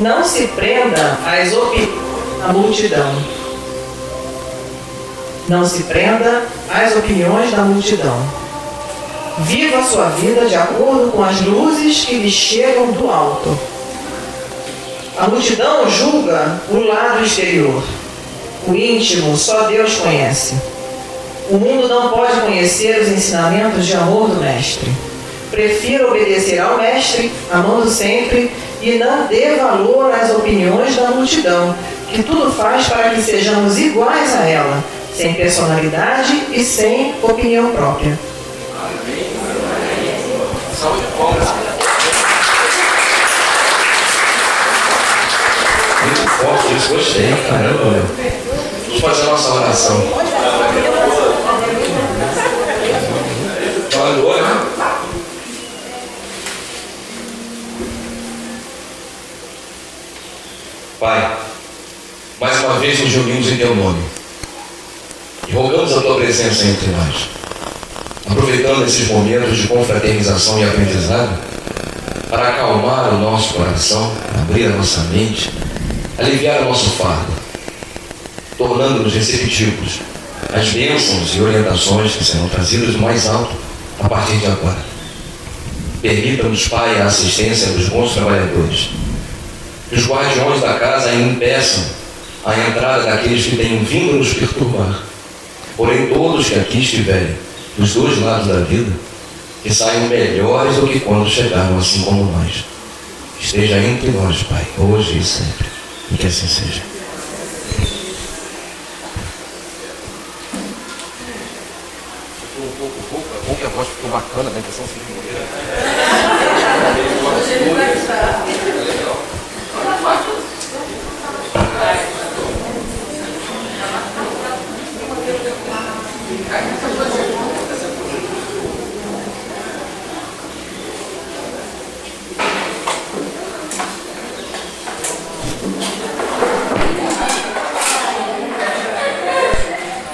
Não se prenda às opiniões da multidão. Não se prenda às opiniões da multidão. Viva a sua vida de acordo com as luzes que lhe chegam do alto. A multidão julga o lado exterior. O íntimo só Deus conhece. O mundo não pode conhecer os ensinamentos de amor do Mestre. Prefira obedecer ao Mestre, amando sempre, e não dê valor às opiniões da multidão, que tudo faz para que sejamos iguais a ela, sem personalidade e sem opinião própria. Amém. Salve de palmas. Muito forte isso, gostei, caramba, meu. Vamos fazer a nossa oração. Valeu, né? Pai, mais uma vez nos reunimos em Teu nome e rogamos a Tua presença entre nós, aproveitando esses momentos de confraternização e aprendizado para acalmar o nosso coração, abrir a nossa mente, aliviar o nosso fardo, tornando-nos receptivos às bênçãos e orientações que serão trazidas do mais alto a partir de agora. Permita-nos, Pai, a assistência dos bons trabalhadores. Que os guardiões da casa impeçam a entrada daqueles que tenham vindo nos perturbar. Porém, todos que aqui estiverem, dos dois lados da vida, que saiam melhores do que quando chegaram, assim como nós. Esteja entre nós, Pai, hoje e sempre. E que assim seja. Ficou um pouco rouca, é bom que a voz ficou bacana, né? Intenção de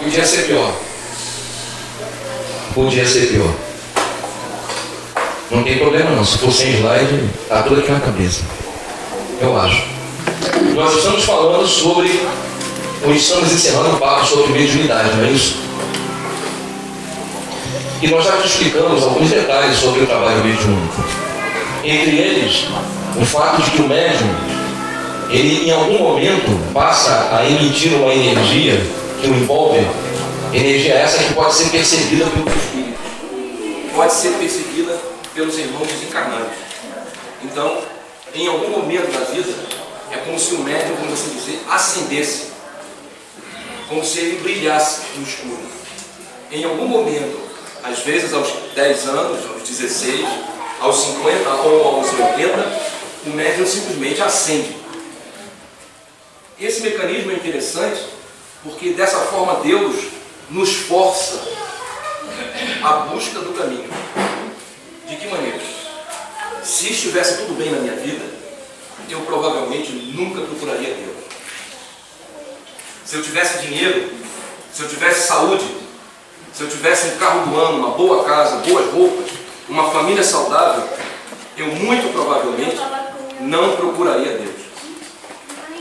Podia ser pior. Podia ser pior. Não tem problema não. Se for sem slide, tá tudo aqui na cabeça. Eu acho. Nós estamos falando sobre, ou estamos encerrando um papo sobre mediunidade, não é isso? E nós já te explicamos alguns detalhes sobre o trabalho mediúnico. Entre eles, o fato de que o médium, ele em algum momento passa a emitir uma energia que o envolve, energia essa que pode ser percebida pelo espírito, pode ser percebida pelos irmãos desencarnados. Então, em algum momento da vida, é como se o médium, como assim dizer, acendesse, como se ele brilhasse no escuro. Em algum momento, às vezes aos 10 anos, aos 16, aos 50 ou aos 80, o médium simplesmente acende. Esse mecanismo é interessante porque dessa forma Deus nos força à busca do caminho. De que maneira? Se estivesse tudo bem na minha vida, eu provavelmente nunca procuraria Deus. Se eu tivesse dinheiro, se eu tivesse saúde, se eu tivesse um carro do ano, uma boa casa, boas roupas, uma família saudável, eu muito provavelmente não procuraria Deus.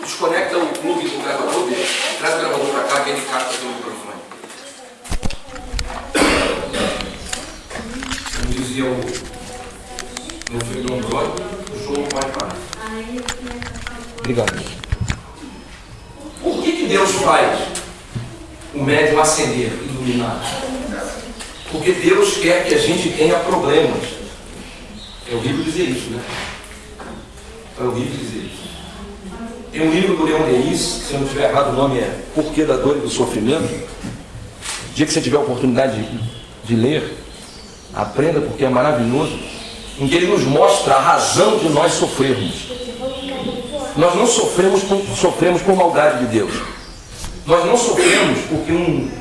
Desconecta o plug do gravador dele. Traz o gravador para cá que ele capta pelo microfone. Como dizia o meu filho do Android, o jogo não vai parar. Obrigado. Por que Deus faz o médium acender, iluminar? Porque Deus quer que a gente tenha problemas. É horrível dizer isso, né? É horrível dizer isso. Tem um livro do Leon Denis, se eu não estiver errado, o nome é Porquê da Dor e do Sofrimento. O dia que você tiver a oportunidade de ler, aprenda, porque é maravilhoso, em que ele nos mostra a razão de nós sofrermos. Nós não sofremos por maldade de Deus. Nós não sofremos porque um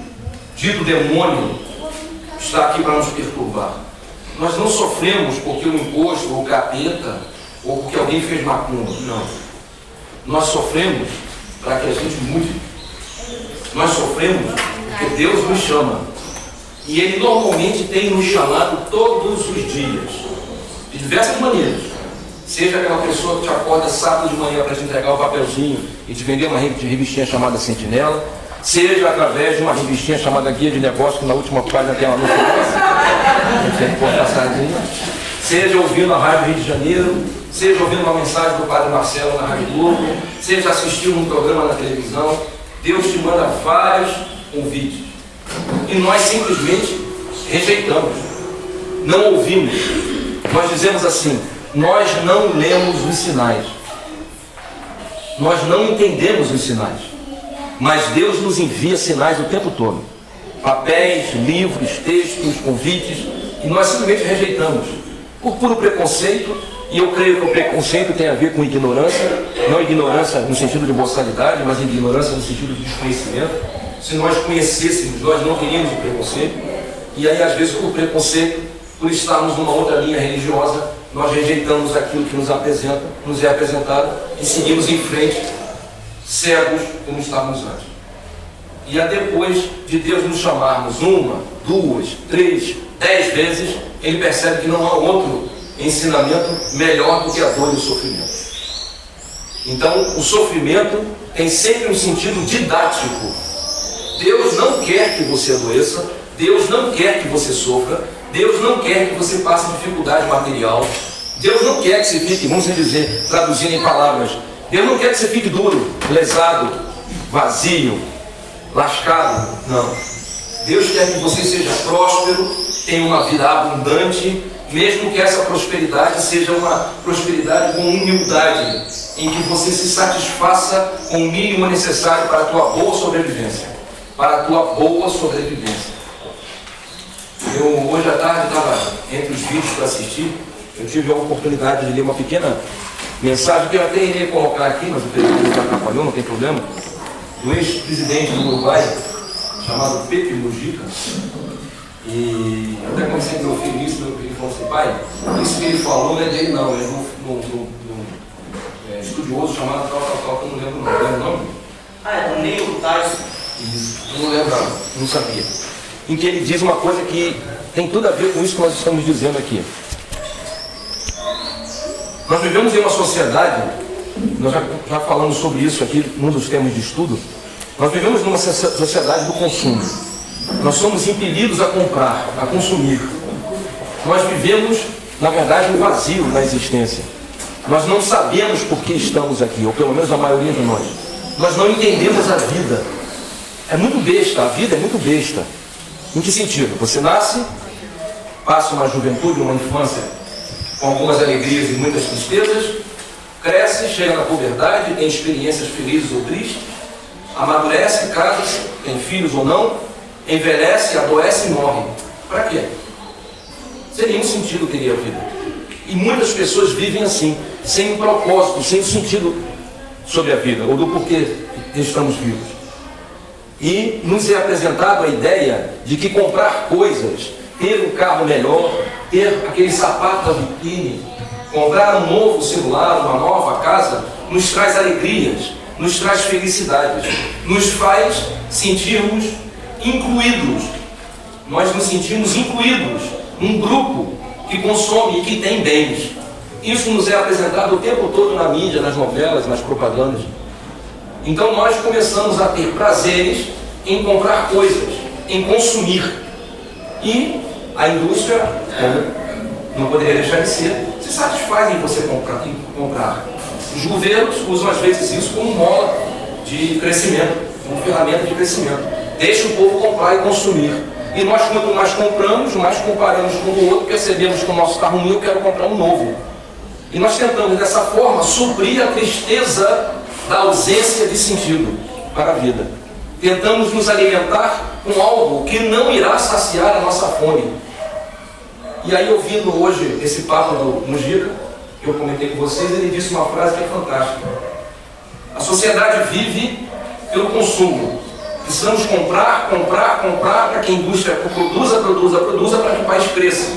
dito demônio está aqui para nos perturbar. Nós não sofremos porque o imposto, ou o capeta, ou porque alguém fez macumba. Não. Nós sofremos para que a gente mude. Nós sofremos porque Deus nos chama. E Ele normalmente tem nos chamado todos os dias, de diversas maneiras. seja aquela pessoa que te acorda sábado de manhã para te entregar o papelzinho e te vender uma revistinha chamada Sentinela, seja através de uma revistinha chamada Guia de Negócio, que na última página tem uma seja ouvindo a Rádio Rio de Janeiro, seja ouvindo uma mensagem do Padre Marcelo na Rádio Globo, seja assistindo um programa na televisão, Deus te manda vários convites. E nós simplesmente rejeitamos, não ouvimos. Nós dizemos assim: nós não lemos os sinais, nós não entendemos os sinais, mas Deus nos envia sinais o tempo todo, papéis, livros, textos, convites, e nós simplesmente rejeitamos por puro preconceito. E eu creio que o preconceito tem a ver com ignorância, não ignorância no sentido de boçalidade, mas ignorância no sentido de desconhecimento. Se nós conhecêssemos, nós não teríamos o preconceito. E aí, às vezes, por preconceito, por estarmos numa outra linha religiosa, nós rejeitamos aquilo que nos é apresentado e seguimos em frente, cegos como estávamos antes. E é depois de Deus nos chamarmos 1, 2, 3, 10 vezes, Ele percebe que não há outro ensinamento melhor do que a dor e o sofrimento. Então, o sofrimento tem sempre um sentido didático. Deus não quer que você adoeça, Deus não quer que você sofra, Deus não quer que você passe dificuldade material, Deus não quer que você fique, vamos dizer, traduzindo em palavras, Deus não quer que você fique duro, lesado, vazio, lascado. Não. Deus quer que você seja próspero, tenha uma vida abundante, mesmo que essa prosperidade seja uma prosperidade com humildade, em que você se satisfaça com o mínimo necessário para a tua boa sobrevivência. Para a tua boa sobrevivência. Eu hoje à tarde estava entre os vídeos para assistir, eu tive a oportunidade de ler uma pequena mensagem que eu até iria colocar aqui, mas o presidente atrapalhou, não tem problema, do ex-presidente do Uruguai, chamado Pepe Mujica. E até comecei a meu filho isso, meu filho falou assim: pai, isso que ele falou não é dele não, é do estudioso chamado tal, que eu não lembro o nome. É do Neil Tyson. Isso, eu não lembrava, não sabia. Em que ele diz uma coisa que tem tudo a ver com isso que nós estamos dizendo aqui. Nós vivemos em uma sociedade, nós já falamos sobre isso aqui num dos temas de estudo, nós vivemos numa sociedade do consumo. Nós somos impelidos a comprar, a consumir. Nós vivemos, na verdade, um vazio na existência. Nós não sabemos por que estamos aqui, ou pelo menos a maioria de nós. Nós não entendemos a vida. É muito besta, a vida é muito besta. Em que sentido? Você nasce, passa uma juventude, uma infância com algumas alegrias e muitas tristezas, cresce, chega na puberdade, tem experiências felizes ou tristes, amadurece, casa-se, tem filhos ou não, envelhece, adoece e morre. Para quê? Sem nenhum sentido teria a vida. E muitas pessoas vivem assim, sem um propósito, sem um sentido sobre a vida, ou do porquê estamos vivos. E nos é apresentado a ideia de que comprar coisas, ter um carro melhor, ter aquele sapato da vitrine, comprar um novo celular, uma nova casa, nos traz alegrias, nos traz felicidades, nos faz sentirmos incluídos. Nós nos sentimos incluídos num grupo que consome e que tem bens. Isso nos é apresentado o tempo todo na mídia, nas novelas, nas propagandas. Então nós começamos a ter prazeres em comprar coisas, em consumir. E a indústria, não poderia deixar de ser, se satisfaz em você comprar. Os governos usam às vezes isso como mola de crescimento, como ferramenta de crescimento. Deixa o povo comprar e consumir. E nós, quanto mais compramos, mais comparamos com o outro, percebemos que o nosso está ruim, eu quero comprar um novo. E nós tentamos dessa forma suprir a tristeza da ausência de sentido para a vida. Tentamos nos alimentar com algo que não irá saciar a nossa fome. E aí, ouvindo hoje esse papo do Mujica, que eu comentei com vocês, ele disse uma frase que é fantástica. A sociedade vive pelo consumo. Precisamos comprar para que a indústria produza para que o país cresça.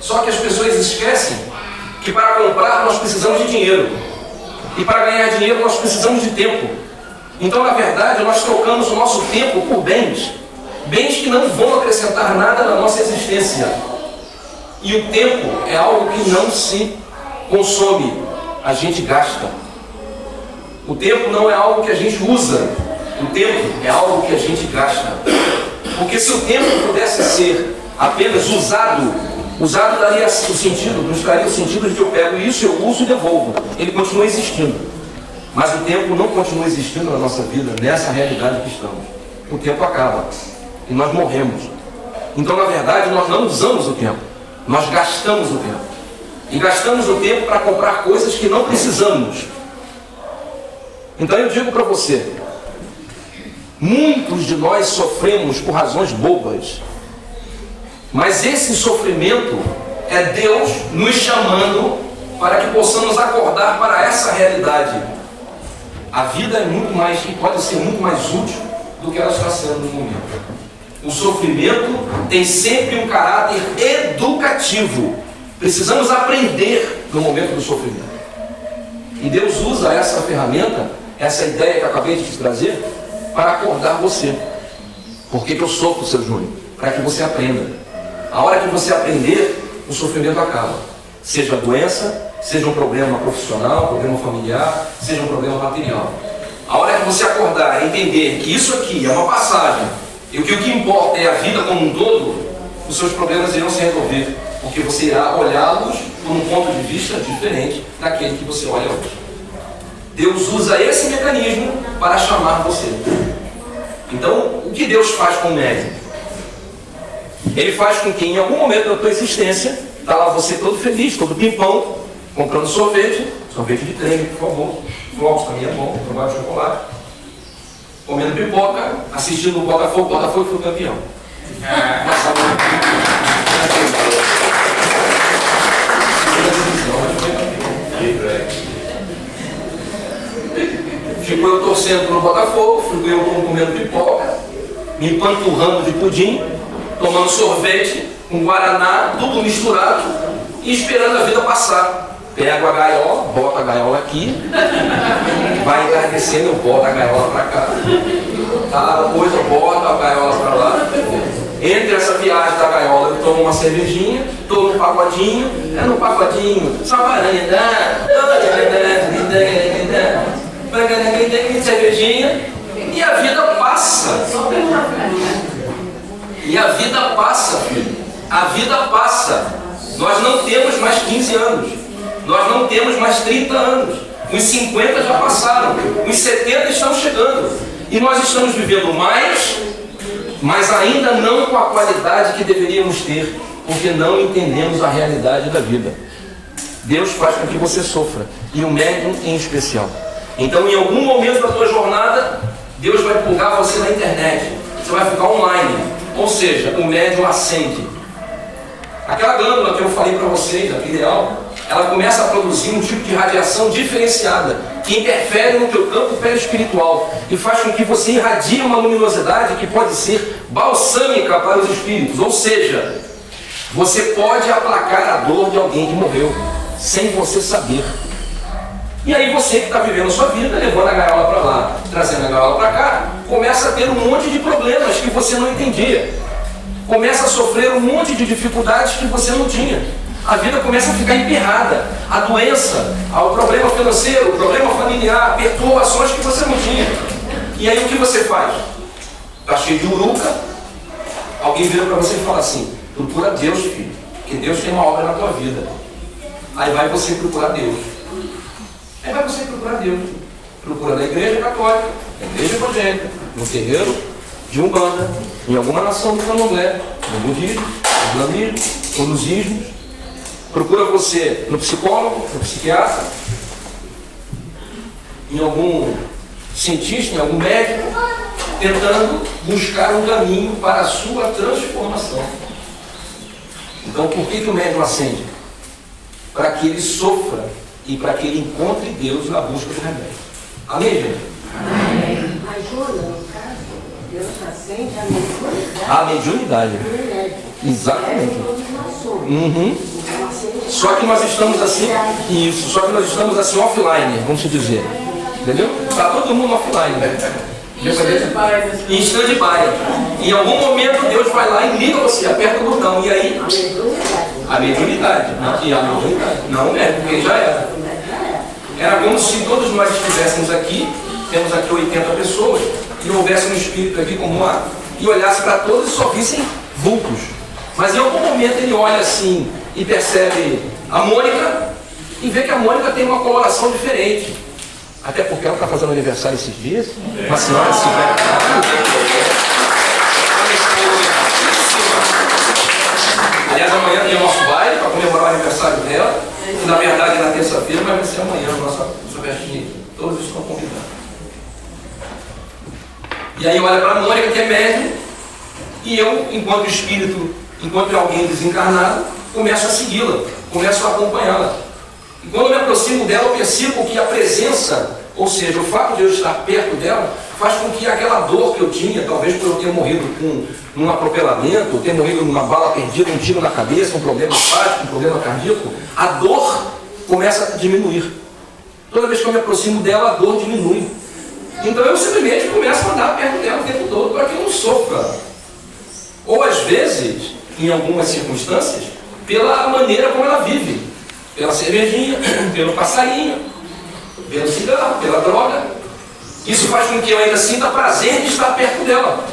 Só que as pessoas esquecem que para comprar nós precisamos de dinheiro. E para ganhar dinheiro nós precisamos de tempo. Então, na verdade, nós trocamos o nosso tempo por bens. Bens que não vão acrescentar nada na nossa existência. E o tempo é algo que não se consome, a gente gasta. O tempo não é algo que a gente usa, o tempo é algo que a gente gasta. Porque se o tempo pudesse ser apenas usado daria o sentido, nos daria o sentido de que eu pego isso, eu uso e devolvo. Ele continua existindo. Mas o tempo não continua existindo na nossa vida, nessa realidade que estamos. O tempo acaba e nós morremos. Então, na verdade, nós não usamos o tempo, nós gastamos o tempo. E gastamos o tempo para comprar coisas que não precisamos. Então eu digo para você, muitos de nós sofremos por razões bobas, mas esse sofrimento é Deus nos chamando para que possamos acordar para essa realidade. A vida é muito mais, e pode ser muito mais útil do que ela está sendo no momento. O sofrimento tem sempre um caráter educativo. Precisamos aprender no momento do sofrimento. E Deus usa essa ferramenta, essa ideia que eu acabei de te trazer, para acordar você. Por que eu sofro, seu Júnior? Para que você aprenda. A hora que você aprender, o sofrimento acaba. Seja doença, seja um problema profissional, problema familiar, seja um problema material. A hora que você acordar e entender que isso aqui é uma passagem, e que o que importa é a vida como um todo, os seus problemas irão se resolver, porque você irá olhá-los por um ponto de vista diferente daquele que você olha hoje. Deus usa esse mecanismo para chamar você. Então, o que Deus faz com o médico? Ele faz com que em algum momento da tua existência, está lá você todo feliz, todo pimpão, comprando sorvete de creme, por favor, flocos para mim é bom, tomar chocolate, comendo pipoca, assistindo o Botafogo foi campeão. Ficou eu torcendo pro Botafogo, fui eu comendo pipoca, me empanturrando de pudim, tomando sorvete, com guaraná, tudo misturado, e esperando a vida passar. Pego a gaiola, boto a gaiola aqui, vai enardecendo, eu boto a gaiola para cá, depois eu boto a gaiola para lá. Entre essa viagem da gaiola eu tomo uma cervejinha, estou no pagodinho, cervejinha, e a vida passa. E a vida passa, filho. A vida passa. Nós não temos mais 15 anos. Nós não temos mais 30 anos. Os 50 já passaram. Os 70 estão chegando. E nós estamos vivendo mais, mas ainda não com a qualidade que deveríamos ter, porque não entendemos a realidade da vida. Deus faz com que você sofra, e o médium em especial. Então, em algum momento da tua jornada, Deus vai plugar você na internet. Você vai ficar online. Ou seja, o médium acende. Aquela glândula que eu falei para vocês, a pineal, ela começa a produzir um tipo de radiação diferenciada, que interfere no teu campo perispiritual e faz com que você irradie uma luminosidade que pode ser balsâmica para os espíritos. Ou seja, você pode aplacar a dor de alguém que morreu, sem você saber. E aí você que está vivendo a sua vida, levando a gaiola para lá, trazendo a gaiola para cá, começa a ter um monte de problemas que você não entendia. Começa a sofrer um monte de dificuldades que você não tinha. A vida começa a ficar emperrada. A doença, o problema financeiro, o problema familiar, perturbações que você não tinha. E aí o que você faz? Está cheio de uruca, alguém vira para você e fala assim: procura Deus, filho, que Deus tem uma obra na tua vida. Aí vai você procurar Deus. Aí vai você procurar Deus. Procura na igreja católica, na igreja evangélica, no terreiro de Umbanda, em alguma nação do candomblé, no budismo, no islamismo, ou nos ismos. Procura você no psicólogo, no psiquiatra, em algum cientista, em algum médico, tentando buscar um caminho para a sua transformação. Então, por que o médium acende? Para que ele sofra e para que ele encontre Deus na busca do remédio. Amém, gente? Amém. Ajuda, no caso, Deus acende a mediunidade. Exatamente. Uhum. Só que nós estamos assim, isso, só que nós estamos assim offline, vamos dizer. Entendeu? Está todo mundo offline. Em stand-by. Em algum momento Deus vai lá e liga você, aperta o botão. E aí A mediunidade. E a mediunidade. Não o médium, porque ele já era. Era como se todos nós estivéssemos aqui, temos aqui 80 pessoas, e houvesse um espírito aqui como lá, e olhasse para todos e só vissem vultos. Mas em algum momento ele olha assim e percebe a Mônica e vê que a Mônica tem uma coloração diferente. Até porque ela está fazendo aniversário esses dias. Uma senhora de 50 anos. Aliás, amanhã tem o nosso baile para comemorar o aniversário dela. Que na verdade é na terça-feira, mas vai ser amanhã a nossa festinha. Todos estão convidados. E aí olha para a Mônica, que é médium, e eu, enquanto espírito, enquanto alguém desencarnado, começo a segui-la, começo a acompanhá-la. E quando eu me aproximo dela, eu percebo que a presença, ou seja, o fato de eu estar perto dela, faz com que aquela dor que eu tinha, talvez por eu ter morrido num atropelamento, ter morrido numa bala perdida, um tiro na cabeça, um problema hepático, um problema cardíaco, a dor começa a diminuir. Toda vez que eu me aproximo dela, a dor diminui. Então eu simplesmente começo a andar perto dela o tempo todo para que eu não sofra. Ou às vezes, em algumas circunstâncias, pela maneira como ela vive. Pela cervejinha, pelo passarinho, pelo cigarro, pela droga. Isso faz com que eu ainda sinta prazer de estar perto dela.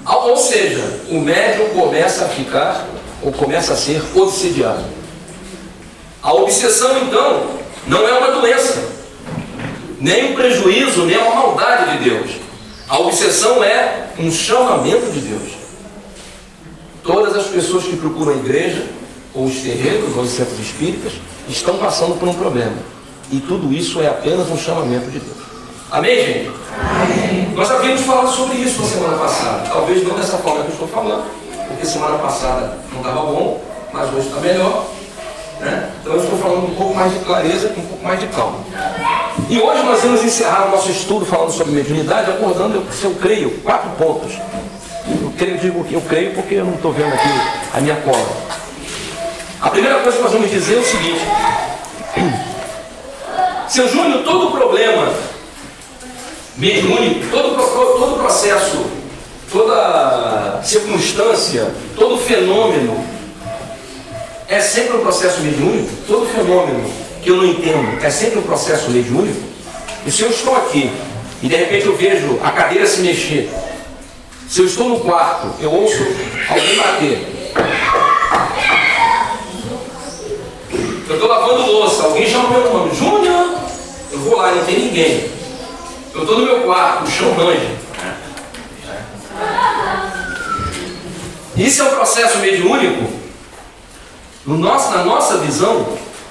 Ou seja, o médium começa a ficar, ou começa a ser obsediado. A obsessão, então, não é uma doença, nem um prejuízo, nem uma maldade de Deus. A obsessão é um chamamento de Deus. Todas as pessoas que procuram a igreja, ou os terreiros, ou os centros espíritas, estão passando por um problema. E tudo isso é apenas um chamamento de Deus. Amém, gente? Amém. Nós havíamos falado sobre isso na semana passada. Talvez não dessa forma que eu estou falando, porque semana passada não estava bom, mas hoje está melhor. Né? Então eu estou falando com um pouco mais de clareza, com um pouco mais de calma. E hoje nós vamos encerrar o nosso estudo falando sobre mediunidade, acordando, se eu creio, 4 pontos. Eu creio porque eu não estou vendo aqui a minha cola. A primeira coisa que nós vamos dizer é o seguinte: seu Júnior, todo problema mediúnico, todo processo, toda circunstância, todo fenômeno é sempre um processo mediúnico. Todo fenômeno que eu não entendo é sempre um processo mediúnico. E se eu estou aqui e de repente eu vejo a cadeira se mexer, se eu estou no quarto, eu ouço alguém bater, eu estou lavando louça, alguém chama meu nome, Júnior, eu vou lá, não tem ninguém. Eu estou no meu quarto, o chão range. Isso é um processo mediúnico. Na nossa visão,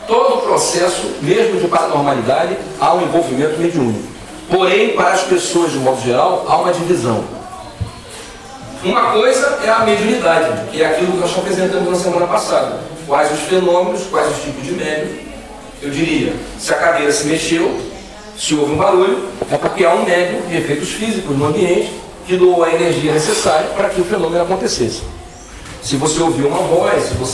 todo processo, mesmo de paranormalidade, há um envolvimento mediúnico. Porém, para as pessoas de modo geral, há uma divisão. Uma coisa é a mediunidade, que é aquilo que nós apresentamos na semana passada. Quais os fenômenos, quais os tipos de médium. Eu diria, se a cadeira se mexeu, se houve um barulho, é porque há um médium de efeitos físicos no ambiente que doou a energia necessária para que o fenômeno acontecesse. Se você ouviu uma voz, ou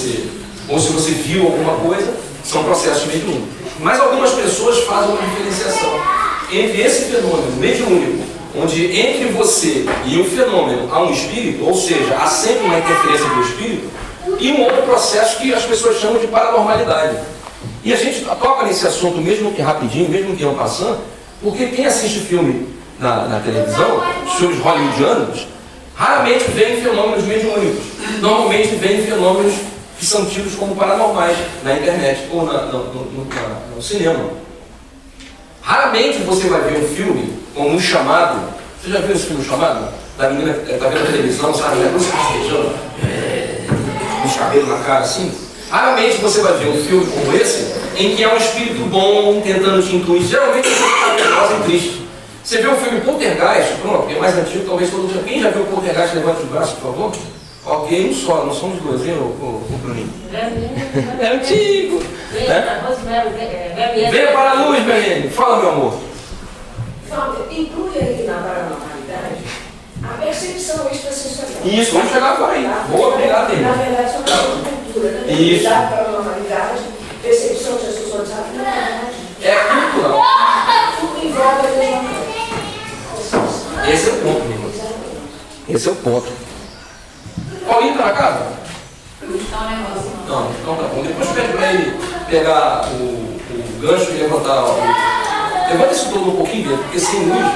se você viu alguma coisa, são processos mediúnicos. Mas algumas pessoas fazem uma diferenciação entre esse fenômeno mediúnico, onde entre você e o fenômeno há um espírito, ou seja, há sempre uma interferência do espírito, e um outro processo que as pessoas chamam de paranormalidade. E a gente toca nesse assunto, mesmo que rapidinho, mesmo que não passando, porque quem assiste filme na televisão, os filmes hollywoodianos, raramente vê fenômenos mediúnicos. Normalmente vê fenômenos que são tidos como paranormais na internet ou no cinema. Raramente você vai ver um filme como Um Chamado. Você já viu esse filme Chamado? Da menina que está vendo a televisão, sabe? Os cabelos na cara assim. Raramente você vai ver um filme como esse, em que é um espírito bom tentando te incluir. Geralmente é uma coisa nervosa e triste. Você vê o filme Poltergeist, pronto, que é mais antigo, talvez todo mundo. Quem já viu o Poltergeist, levante o braço, por favor. Ok, um só, não somos dois, hein, o Bruninho? É antigo. Venha para a luz, Belene. Fala, meu amor. Inclui aí na paranormalidade a percepção extrasensorial. Isso, vamos chegar agora aí. Boa, obrigado, Na verdade, são uma cultura, né? Isso. Da paranormalidade, percepção extrasensorial. É cultural. Tudo envolve a mesma coisa. Esse é o ponto, meu irmão. Esse é o ponto. Paulinho está na casa? Não, então tá bom. Depois pede para ele pegar o gancho e levantar. Levanta isso todo um pouquinho, Pedro, porque sem luz.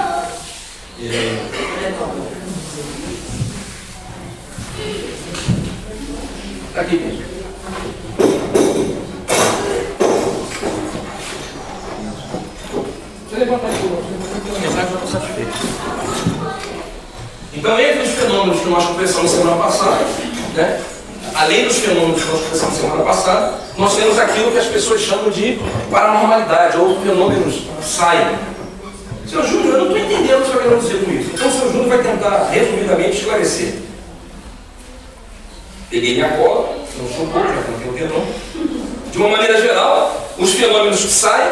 Tá aqui, Pedro. Deixa eu levantar aqui, já estou satisfeito. Então, entre os fenômenos que nós conversamos semana passada, né? Além dos fenômenos que nós conversamos semana passada, nós temos aquilo que as pessoas chamam de paranormalidade, ou fenômenos psi. Seu Júnior, eu não estou entendendo o que você está querendo dizer com isso. Então, o seu Júnior vai tentar, resumidamente, esclarecer. Peguei minha cola, não sou pouco, já coloquei o telão. De uma maneira geral, os fenômenos psi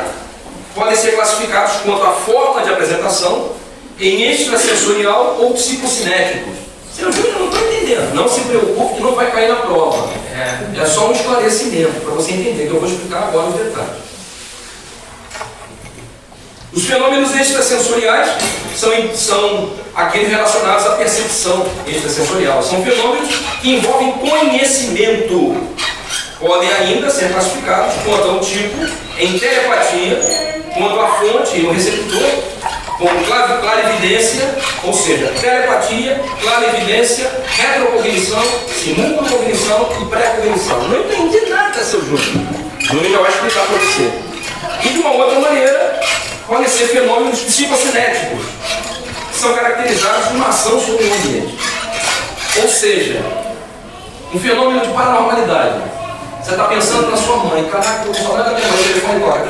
podem ser classificados quanto à forma de apresentação, em extrasensorial ou psicocinético. Seu Júnior, eu não estou entendendo. Não se preocupe que não vai cair na prova. É só um esclarecimento para você entender, que eu vou explicar agora os detalhes. Os fenômenos extrasensoriais são aqueles relacionados à percepção extrasensorial. São fenômenos que envolvem conhecimento. Podem ainda ser classificados quanto ao tipo em telepatia, quanto à fonte e o receptor, como clarividência, ou seja, telepatia, clarividência, retrocognição, simulcognição e pré-cognição. Não entendi nada, seu Júnior. Júnior já vai explicar para você. E de uma outra maneira, podem ser fenômenos psicocinéticos, que são caracterizados por uma ação sobre o ambiente. Ou seja, um fenômeno de paranormalidade. Você está pensando na sua mãe, caraca, eu vou falar da minha mãe, o telefone agora.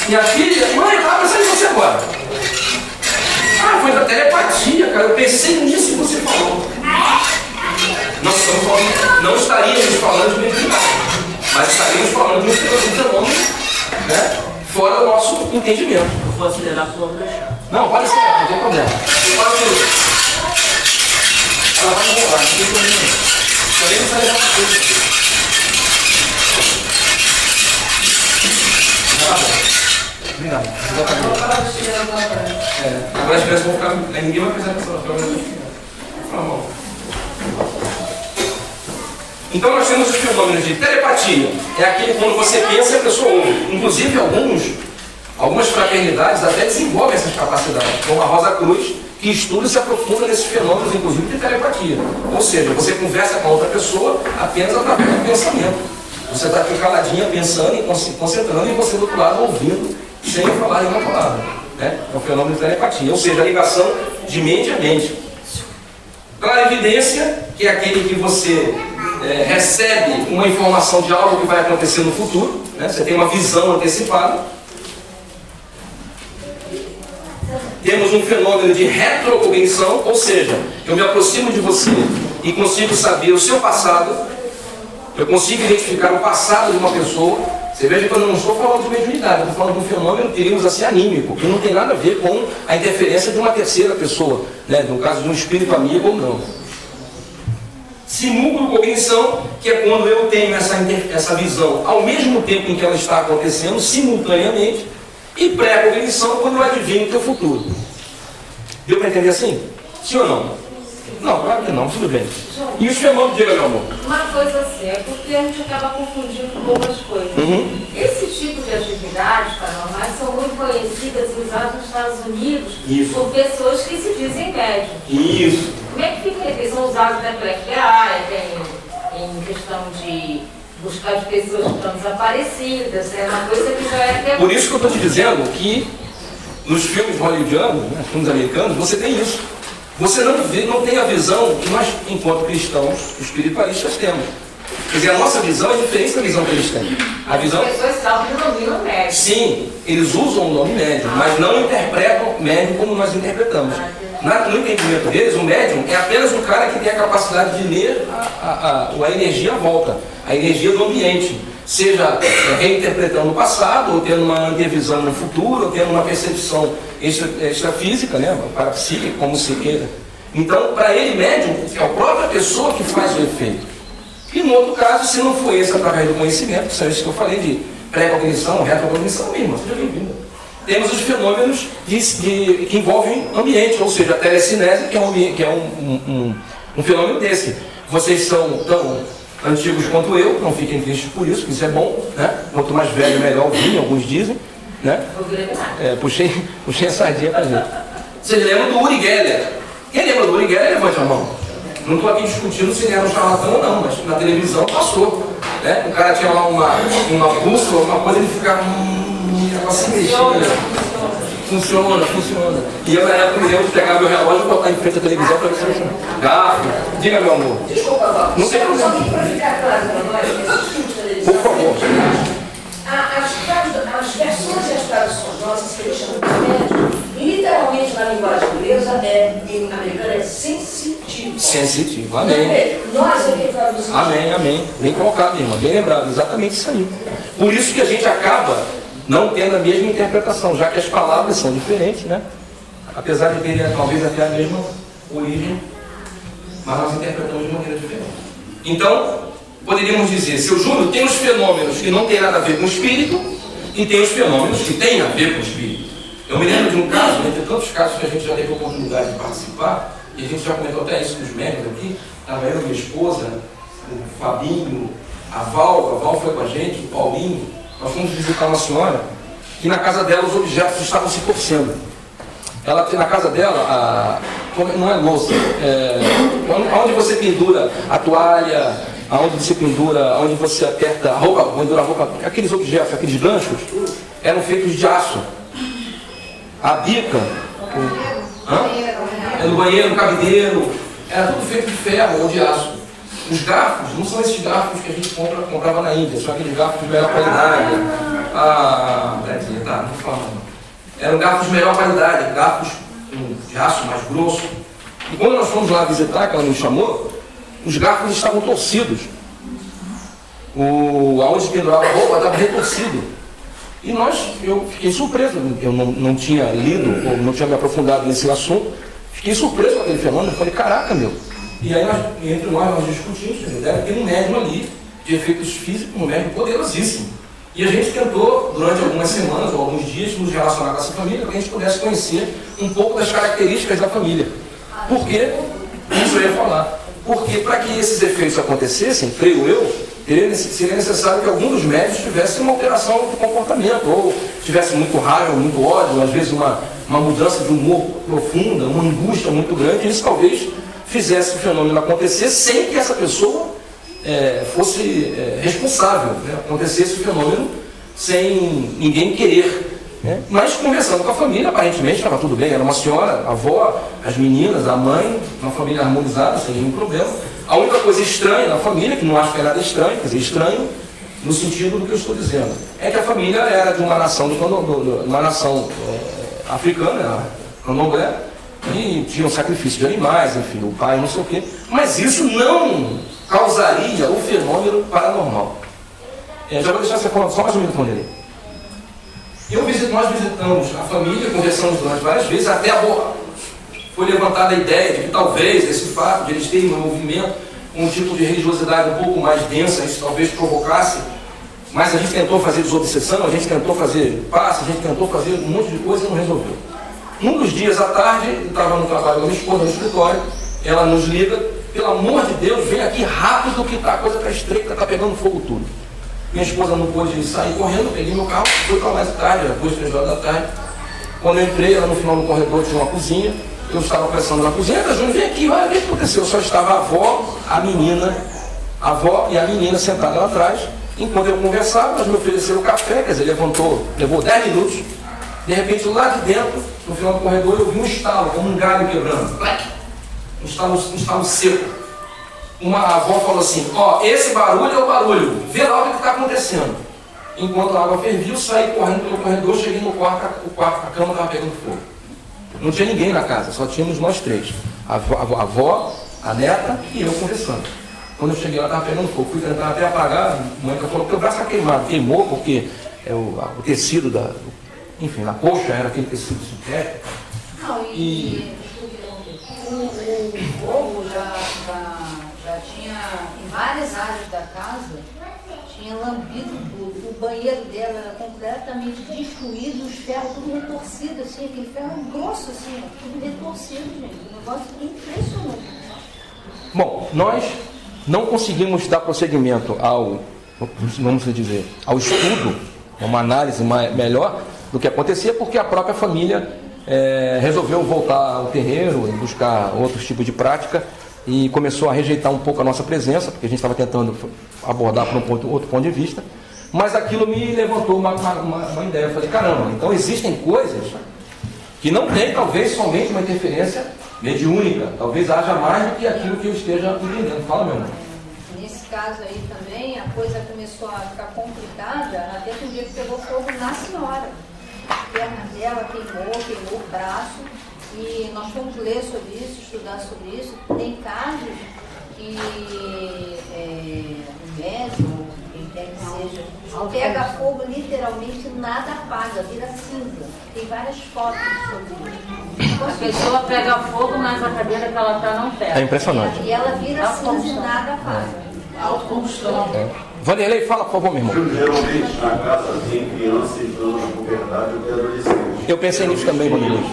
Minha filha, mãe, eu estava pensando em você agora. Ah, foi da telepatia, cara. Eu pensei nisso que você falou. Não estaríamos falando de mediunidade, mas estaríamos falando de um fenômeno, né, fora do nosso entendimento. Eu vou acelerar para não deixar. Não, pode acelerar, não tem problema. Ela vai enrolar, não tem problema. Também não sai levar para tudo. Tá bom. Obrigado. Agora as crianças vão ficar. Ninguém vai precisar dessa prova. Então nós temos os fenômenos de telepatia. É aquele quando você pensa e a pessoa ouve. Inclusive algumas fraternidades até desenvolvem essas capacidades. Como a Rosa Cruz, que estuda e se aprofunda nesses fenômenos, inclusive de telepatia. Ou seja, você conversa com a outra pessoa apenas através do pensamento. Você está aqui caladinha, pensando e concentrando, e você do outro lado ouvindo, sem falar nenhuma palavra. Né? É um fenômeno de telepatia, ou seja, a ligação de mente a mente. Clarividência, que é aquele que você recebe uma informação de algo que vai acontecer no futuro, né? Você tem uma visão antecipada. Temos um fenômeno de retrocognição, ou seja, eu me aproximo de você e consigo saber o seu passado. Eu consigo identificar o passado de uma pessoa. Você veja que eu não estou falando de mediunidade, eu estou falando de um fenômeno, diríamos assim, anímico, que não tem nada a ver com a interferência de uma terceira pessoa, né? No caso de um espírito amigo ou não. Simulcognição, que é quando eu tenho essa visão ao mesmo tempo em que ela está acontecendo, simultaneamente, e pré-cognição, quando eu adivinho o teu futuro. Deu para entender assim? Sim ou não? Não, claro que não, tudo bem. E os fenômenos, diga, meu amor. Uma coisa assim, é porque a gente acaba confundindo algumas coisas. Esse tipo de atividades paranormais são muito conhecidas e usadas nos Estados Unidos por pessoas que se dizem médiums. Isso. Como é que fica? Eles são usados dentro do FBI, em questão de buscar as pessoas que estão desaparecidas, é uma coisa que já é até... Por isso que eu estou te dizendo que nos filmes hollywoodianos, né, filmes americanos, você tem isso. Você não tem a visão que nós, enquanto cristãos, espiritualistas, temos. Quer dizer, a nossa visão é diferente da visão que eles têm. A visão... As pessoas sabem o nome médium. Sim, eles usam o nome médium, mas não interpretam médium como nós interpretamos. No entendimento deles, o médium é apenas um cara que tem a capacidade de ler a energia à volta, a energia do ambiente. Seja reinterpretando o passado, ou tendo uma antevisão no futuro, ou tendo uma percepção extrafísica, né, parapsíquica, como se queira. Então, para ele, médium é a própria pessoa que faz o efeito. E no outro caso, se não for esse através do conhecimento, que é isso que eu falei de pré-cognição, retrocognição, mesmo, seja bem-vindo. Temos os fenômenos que envolvem ambiente, ou seja, a telecinese, que é um fenômeno desse. Vocês estão antigos quanto eu, não fiquem tristes por isso, que isso é bom, né? Quanto mais velho, melhor o vinho, alguns dizem, né? Puxei a sardinha pra gente. Vocês lembram do Uri Geller? Quem lembra do Uri Geller, levante a mão. Não estou aqui discutindo se ele era um charlatão ou não, mas na televisão passou. Né? O cara tinha lá uma bússola, uma coisa, ele ficava assim mexendo. Funciona. E eu na época me lembro de pegar meu relógio e botar em frente à televisão para ver se funciona. Garfo, diga meu amor. Desculpa, não tem problema. só para ficar claro para nós, que assistimos televisão. Por favor. As versões e as traduções nossas, que eles chamam de médico, literalmente na linguagem inglesa, em americana, é sensitivo. Sensitivo, amém. Nós aqui traduzimos. Amém. Bem colocado, irmã, bem lembrado, exatamente isso aí. Por isso que a gente acaba não tendo a mesma interpretação, já que as palavras são diferentes, né? Apesar de terem talvez até a mesma origem, mas nós interpretamos de maneira diferente. Então, poderíamos dizer, seu Júlio tem os fenômenos que não tem nada a ver com o espírito e tem os fenômenos que têm a ver com o espírito. Eu me lembro de um caso, entre tantos casos que a gente já teve a oportunidade de participar, e a gente já comentou até isso com os médicos aqui, estava eu, minha esposa, o Fabinho, a Val foi com a gente, o Paulinho. Nós fomos visitar uma senhora que na casa dela os objetos estavam se torcendo. Ela tem na casa dela, não é louça, onde você pendura a toalha, aonde você pendura, onde você aperta a roupa, pendura a roupa, aqueles objetos, aqueles ganchos, eram feitos de aço. A bica, no banheiro, no cabideiro, era tudo feito de ferro ou de aço. Os garfos não são esses garfos que a gente comprava na Índia, são aqueles garfos de melhor qualidade. Não fala não. Eram garfos de melhor qualidade, garfos de aço mais grosso. E quando nós fomos lá visitar, que ela nos chamou, os garfos estavam torcidos. Aonde pendurava a roupa estava retorcido. E eu fiquei surpreso, eu não tinha lido, ou não tinha me aprofundado nesse assunto. Fiquei surpreso com aquele fenômeno, falei, caraca, meu. E aí, entre nós discutimos, deve ter um médium ali, de efeitos físicos, um médium poderosíssimo. E a gente tentou, durante algumas semanas ou alguns dias, nos relacionar com essa família, para que a gente pudesse conhecer um pouco das características da família. Por quê? Isso eu ia falar. Porque para que esses efeitos acontecessem, creio eu, seria necessário que algum dos médios tivesse uma alteração do comportamento, ou tivesse muito raiva, muito ódio, às vezes uma mudança de humor profunda, uma angústia muito grande, e isso talvez fizesse o fenômeno acontecer sem que essa pessoa fosse responsável, né? Acontecesse o fenômeno sem ninguém querer. Né? Mas conversando com a família, aparentemente estava tudo bem, era uma senhora, a avó, as meninas, a mãe, uma família harmonizada, sem nenhum problema. A única coisa estranha na família, que não acho que é nada estranho, quer dizer, estranho no sentido do que eu estou dizendo, é que a família era de uma nação, africana, candomblé, e tinham sacrifício de animais, enfim, o pai, não sei o quê. Mas isso não causaria o fenômeno paranormal. Já vou deixar você falar só mais um minuto nele. Nós visitamos a família, conversamos durante várias vezes, até foi levantada a ideia de que talvez esse fato de eles terem um movimento, um tipo de religiosidade um pouco mais densa, isso talvez provocasse, mas a gente tentou fazer desobsessão, a gente tentou fazer passe, a gente tentou fazer um monte de coisa e não resolveu. Um dos dias à tarde, eu estava no trabalho da minha esposa, no escritório, ela nos liga, pelo amor de Deus, vem aqui rápido que a coisa está estreita, está pegando fogo tudo. Minha esposa não pôde sair correndo, peguei meu carro, fui para lá de tarde, era 2, 3 horas da tarde. Quando eu entrei, ela no final do corredor tinha uma cozinha, eu estava pensando na cozinha, Júnior, vem aqui, olha o que aconteceu. Só estava a avó e a menina sentada lá atrás. Enquanto eu conversava, elas me ofereceram café, quer dizer, levou 10 minutos. De repente, lá de dentro, no final do corredor, eu vi um estalo, como um galho quebrando. Um estalo seco. Uma avó falou assim, esse barulho é o barulho, vê lá o que está acontecendo. Enquanto a água fervia, eu saí correndo pelo corredor, cheguei no quarto, a cama estava pegando fogo. Não tinha ninguém na casa, só tínhamos nós três. A avó, a neta e eu conversando. Quando eu cheguei lá, estava pegando fogo. Fui tentar até apagar, a mãe falou que o braço está queimado. Queimou porque o tecido na coxa era aquele tecido sintético. Não, o fogo já tinha, em várias áreas da casa, tinha lambido tudo. O banheiro dela era completamente destruído, os ferros tudo retorcido, assim, aquele ferro grosso, assim, tudo retorcido, gente. Um negócio impressionante. Bom, nós não conseguimos dar prosseguimento ao estudo, uma análise melhor do que acontecia, porque a própria família resolveu voltar ao terreiro e buscar outros tipos de prática e começou a rejeitar um pouco a nossa presença, porque a gente estava tentando abordar por outro ponto de vista, mas aquilo me levantou uma ideia. Eu falei, caramba, então existem coisas que não tem, talvez, somente uma interferência mediúnica, talvez haja mais do que aquilo que eu esteja entendendo. Fala, meu irmão. Nesse caso aí também, a coisa começou a ficar complicada, até que um dia que pegou fogo na senhora. A perna dela queimou o braço, e nós fomos ler sobre isso, estudar sobre isso. Tem casos que o médium, quem quer que seja, pega fogo literalmente, nada apaga, vira cinza. Tem várias fotos sobre isso. A pessoa pega fogo, mas a cadeira que ela está não pega. É impressionante. E ela vira cinza e nada apaga. Autocombustão. Vanderlei, fala, por favor, meu irmão. Geralmente na casa tem criança entrando na puberdade ou adolescente. Eu pensei nisso também, Vanderlei.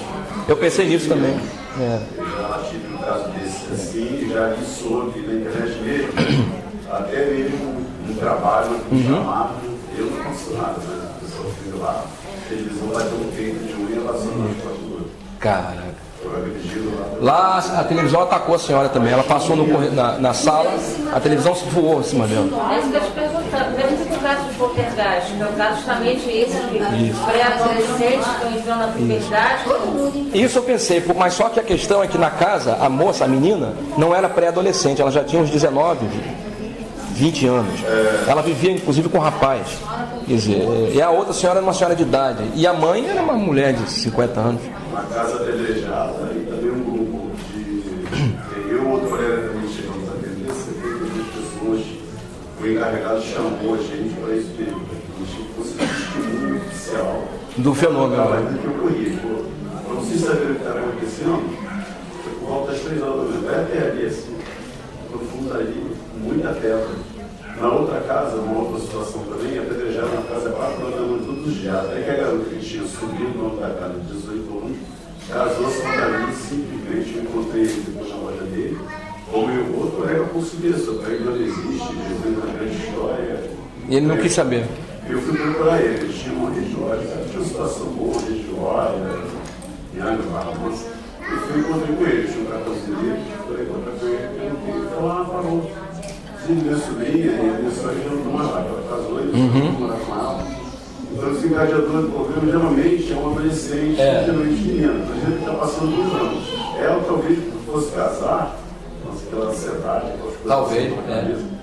Eu pensei nisso também. Eu já tive um caso desse assim, já li sobre na internet mesmo, até mesmo um trabalho, chamado, eu não faço nada, né? O pessoal fica lá, a televisão vai ter um peito de unha passando nas costas do outro. Caraca. Eu acredito lá. Lá a televisão atacou a senhora também. Ela passou na sala, a televisão se voou em cima dela. É isso que eu te perguntando. Mesmo que o caso de poltergeist, que é o caso justamente esse de pré-adolescentes que estão entrando na puberdade. Isso eu pensei, mas só que a questão é que na casa, a moça, a menina, não era pré-adolescente, ela já tinha uns 19, 20 anos. Ela vivia inclusive com um rapaz. Quer dizer, e a outra senhora era uma senhora de idade. E a mãe era uma mulher de 50 anos. Uma casa apedrejada e também um grupo de. Eu e outro colega também chegamos a atender, 72 pessoas. O encarregado chamou a gente para esse período. A gente fosse testemunho oficial Do fenômeno. Do que ocorria. Para vocês saberem o que está acontecendo, foi por volta das 3 horas da manhã. Vai até ali, assim, no fundo ali, muita pedra. Na outra casa, uma outra situação também, apedrejaram na casa 4 horas da manhã, tudo geado. Aí que a garota que tinha subido no nome da casa de 18 anos, casou-se com ali, simplesmente eu encontrei ele depois na loja dele. Como eu, outro colega conseguiu isso, para ele não existe, Jesus na grande história. E ele não quis saber. Eu fui procurar ele, ele tinha uma regiória, tinha uma situação boa, regiória, Yanga, Barros. Eu fui encontrei com ele, tinha um cartãozinho dele, falei, encontrei com ele, ele falou, parou. Minha sobrinha e a minha sogra já não moram lá, ela casou e eu morar com ela. Então, os engajadores do problema geralmente é um adolescente, geralmente menino, mas ele está passando 2 anos. Ela talvez fosse casar, nossa, aquela ansiedade, aquelas coisas. Talvez, assim,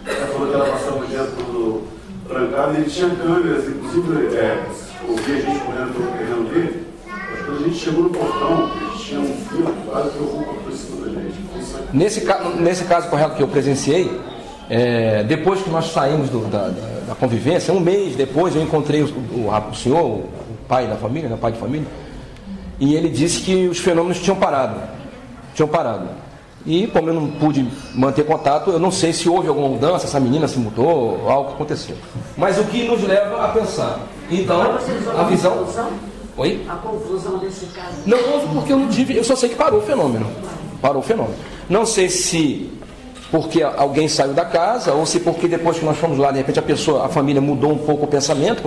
ela falou que ela passava o dia todo trancado e ele tinha câmeras, inclusive ouvia a gente correndo pelo terreno dele. Mas quando a gente chegou no portão, ele tinha um fio quase que eu vou por cima da gente. Nesse caso correto que eu presenciei, depois que nós saímos da convivência, um mês depois eu encontrei o senhor, o pai da família, né, pai de família, e ele disse que os fenômenos tinham parado. E como eu não pude manter contato, eu não sei se houve alguma mudança, essa menina se mudou, algo que aconteceu. Mas o que nos leva a pensar. Então, a visão... Oi? A conclusão desse caso. Não houve porque eu não tive, eu só sei que parou o fenômeno. Não sei se porque alguém saiu da casa, ou se porque depois que nós fomos lá, de repente a família mudou um pouco o pensamento,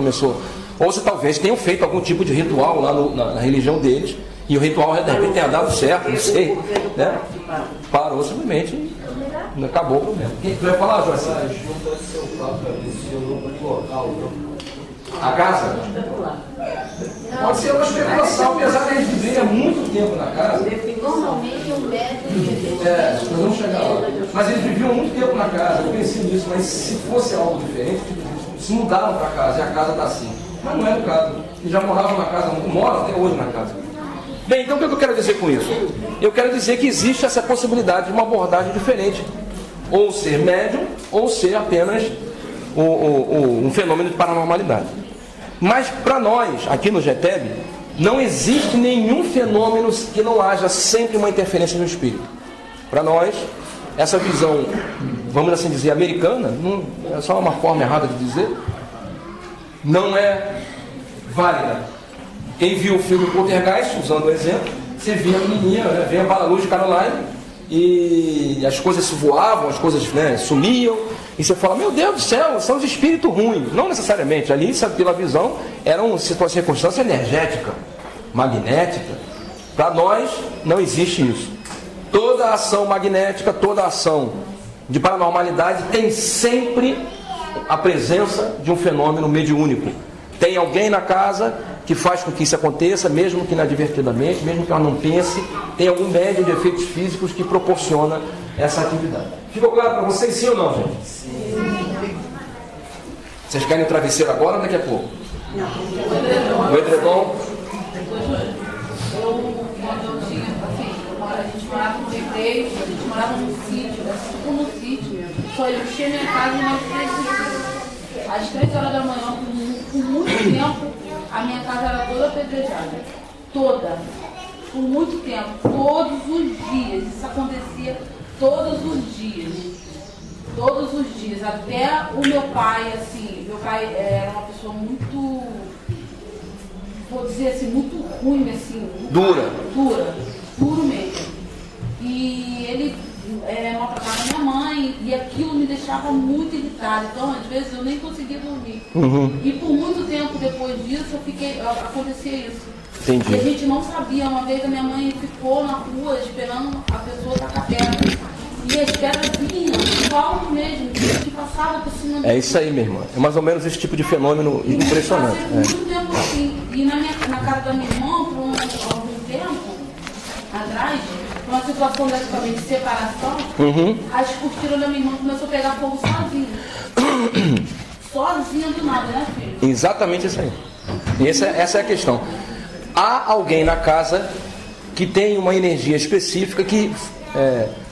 ou se talvez tenham feito algum tipo de ritual lá na religião deles, e o ritual de repente tenha dado certo, não sei, né? Parou simplesmente e acabou o problema. Quem vai falar, Joacir? A casa? Pode ser uma especulação, apesar de eles viverem há muito tempo na casa. Normalmente um médico Nós vamos chegar lá. Mas eles viviam muito tempo na casa, eu pensei nisso, mas se fosse algo diferente, se mudaram para casa e a casa está assim. Mas não é o caso. Eles já moravam na casa, moram até hoje na casa. Bem, então o que eu quero dizer com isso? Eu quero dizer que existe essa possibilidade de uma abordagem diferente. Ou ser médium, ou ser apenas um fenômeno de paranormalidade. Mas para nós, aqui no GETEB, não existe nenhum fenômeno que não haja sempre uma interferência do espírito. Para nós, essa visão, vamos assim dizer, americana, não, é só uma forma errada de dizer, não é válida. Quem viu o filme Poltergeist, usando o exemplo, você vê a menininha, vê a Bala Luz de Caroline, e as coisas se voavam, as coisas, né, sumiam, e você fala, meu Deus do céu, são os espíritos ruins. Não necessariamente, ali, sabe, pela visão, era uma circunstância energética, magnética. Para nós, não existe isso. Toda ação magnética, toda ação de paranormalidade tem sempre a presença de um fenômeno mediúnico. Tem alguém na casa que faz com que isso aconteça, mesmo que inadvertidamente, mesmo que ela não pense, tem algum médium de efeitos físicos que proporciona essa atividade. Ficou claro para vocês, sim ou não, gente? Sim. Vocês querem o travesseiro agora ou daqui a pouco? Não. O edredom? A gente morava no recreio, a gente morava no sítio, tipo no sítio. Só eu enchia minha casa umas 3 vezes. Às 3 horas da manhã, por muito tempo, a minha casa era toda apedrejada. Toda. Por muito tempo, todos os dias. Isso acontecia todos os dias. Todos os dias. Até o meu pai, assim, meu pai era uma pessoa muito, vou dizer assim, muito ruim, assim. Duro mesmo. E ele maltratava minha mãe, e aquilo me deixava muito irritada. Então, às vezes, eu nem conseguia dormir. E por muito tempo depois disso, acontecia isso. Entendi. E a gente não sabia. Uma vez a minha mãe ficou na rua esperando a pessoa tacar pedra. E as pedras vinham, falso mesmo, que passava por cima. É isso aí, minha irmã. É mais ou menos esse tipo de fenômeno impressionante. Muito tempo assim. E na casa da minha irmã, por algum tempo atrás, uma situação praticamente de separação, as cortinas da minha irmã começou a pegar fogo sozinha. Sozinha do nada, né, filho? Exatamente isso aí. E essa é a questão. Há alguém na casa que tem uma energia específica que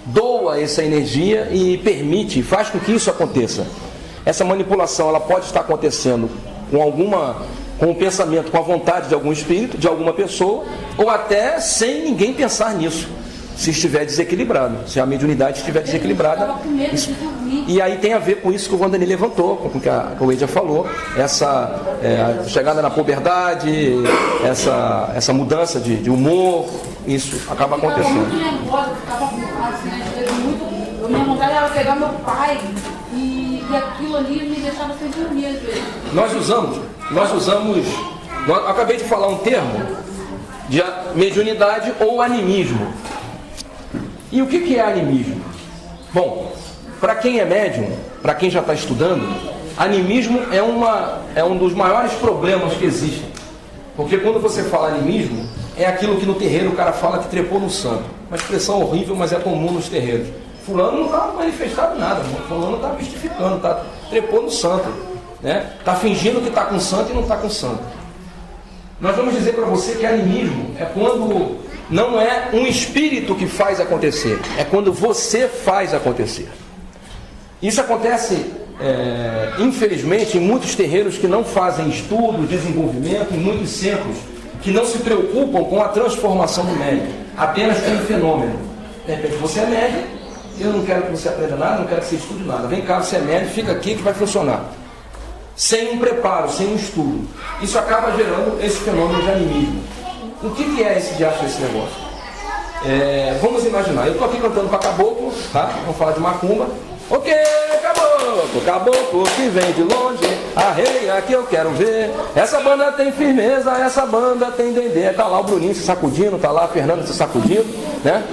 doa essa energia e permite, faz com que isso aconteça. Essa manipulação ela pode estar acontecendo com o pensamento, com a vontade de algum espírito, de alguma pessoa, ou até sem ninguém pensar nisso, se estiver desequilibrado, se a mediunidade estiver desequilibrada. Isso, e aí tem a ver com isso que o Vandani levantou, com o que o Edia falou, essa chegada na puberdade, essa mudança de humor, isso acaba acontecendo. Eu ficava muito nervosa, ficava assim, minha vontade era pegar meu pai, e aquilo ali me deixava sem dormir às vezes. Nós usamos, eu acabei de falar um termo de mediunidade ou animismo. E o que é animismo? Bom, para quem é médium, para quem já está estudando, animismo é um dos maiores problemas que existem. Porque quando você fala animismo, é aquilo que no terreiro o cara fala que trepou no santo. Uma expressão horrível, mas é comum nos terreiros. Fulano não está manifestado nada, fulano está mistificando, trepou no santo. Está fingindo que está com santo e não está com santo. Nós vamos dizer para você que animismo é quando não é um espírito que faz acontecer, é quando você faz acontecer. Isso acontece, infelizmente, em muitos terreiros que não fazem estudo, desenvolvimento, em muitos centros que não se preocupam com a transformação do médium, apenas com o fenômeno. De repente você é médium, eu não quero que você aprenda nada, não quero que você estude nada. Vem cá, você é médium, fica aqui que vai funcionar. Sem um preparo, sem um estudo. Isso acaba gerando esse fenômeno de animismo. O que é esse diacho desse negócio? Vamos imaginar, eu estou aqui cantando para caboclo, tá? Vamos falar de macumba. Ok, caboclo que vem de longe, arreia que eu quero ver. Essa banda tem firmeza, essa banda tem dendê. Tá lá o Bruninho se sacudindo, tá lá a Fernanda se sacudindo, né?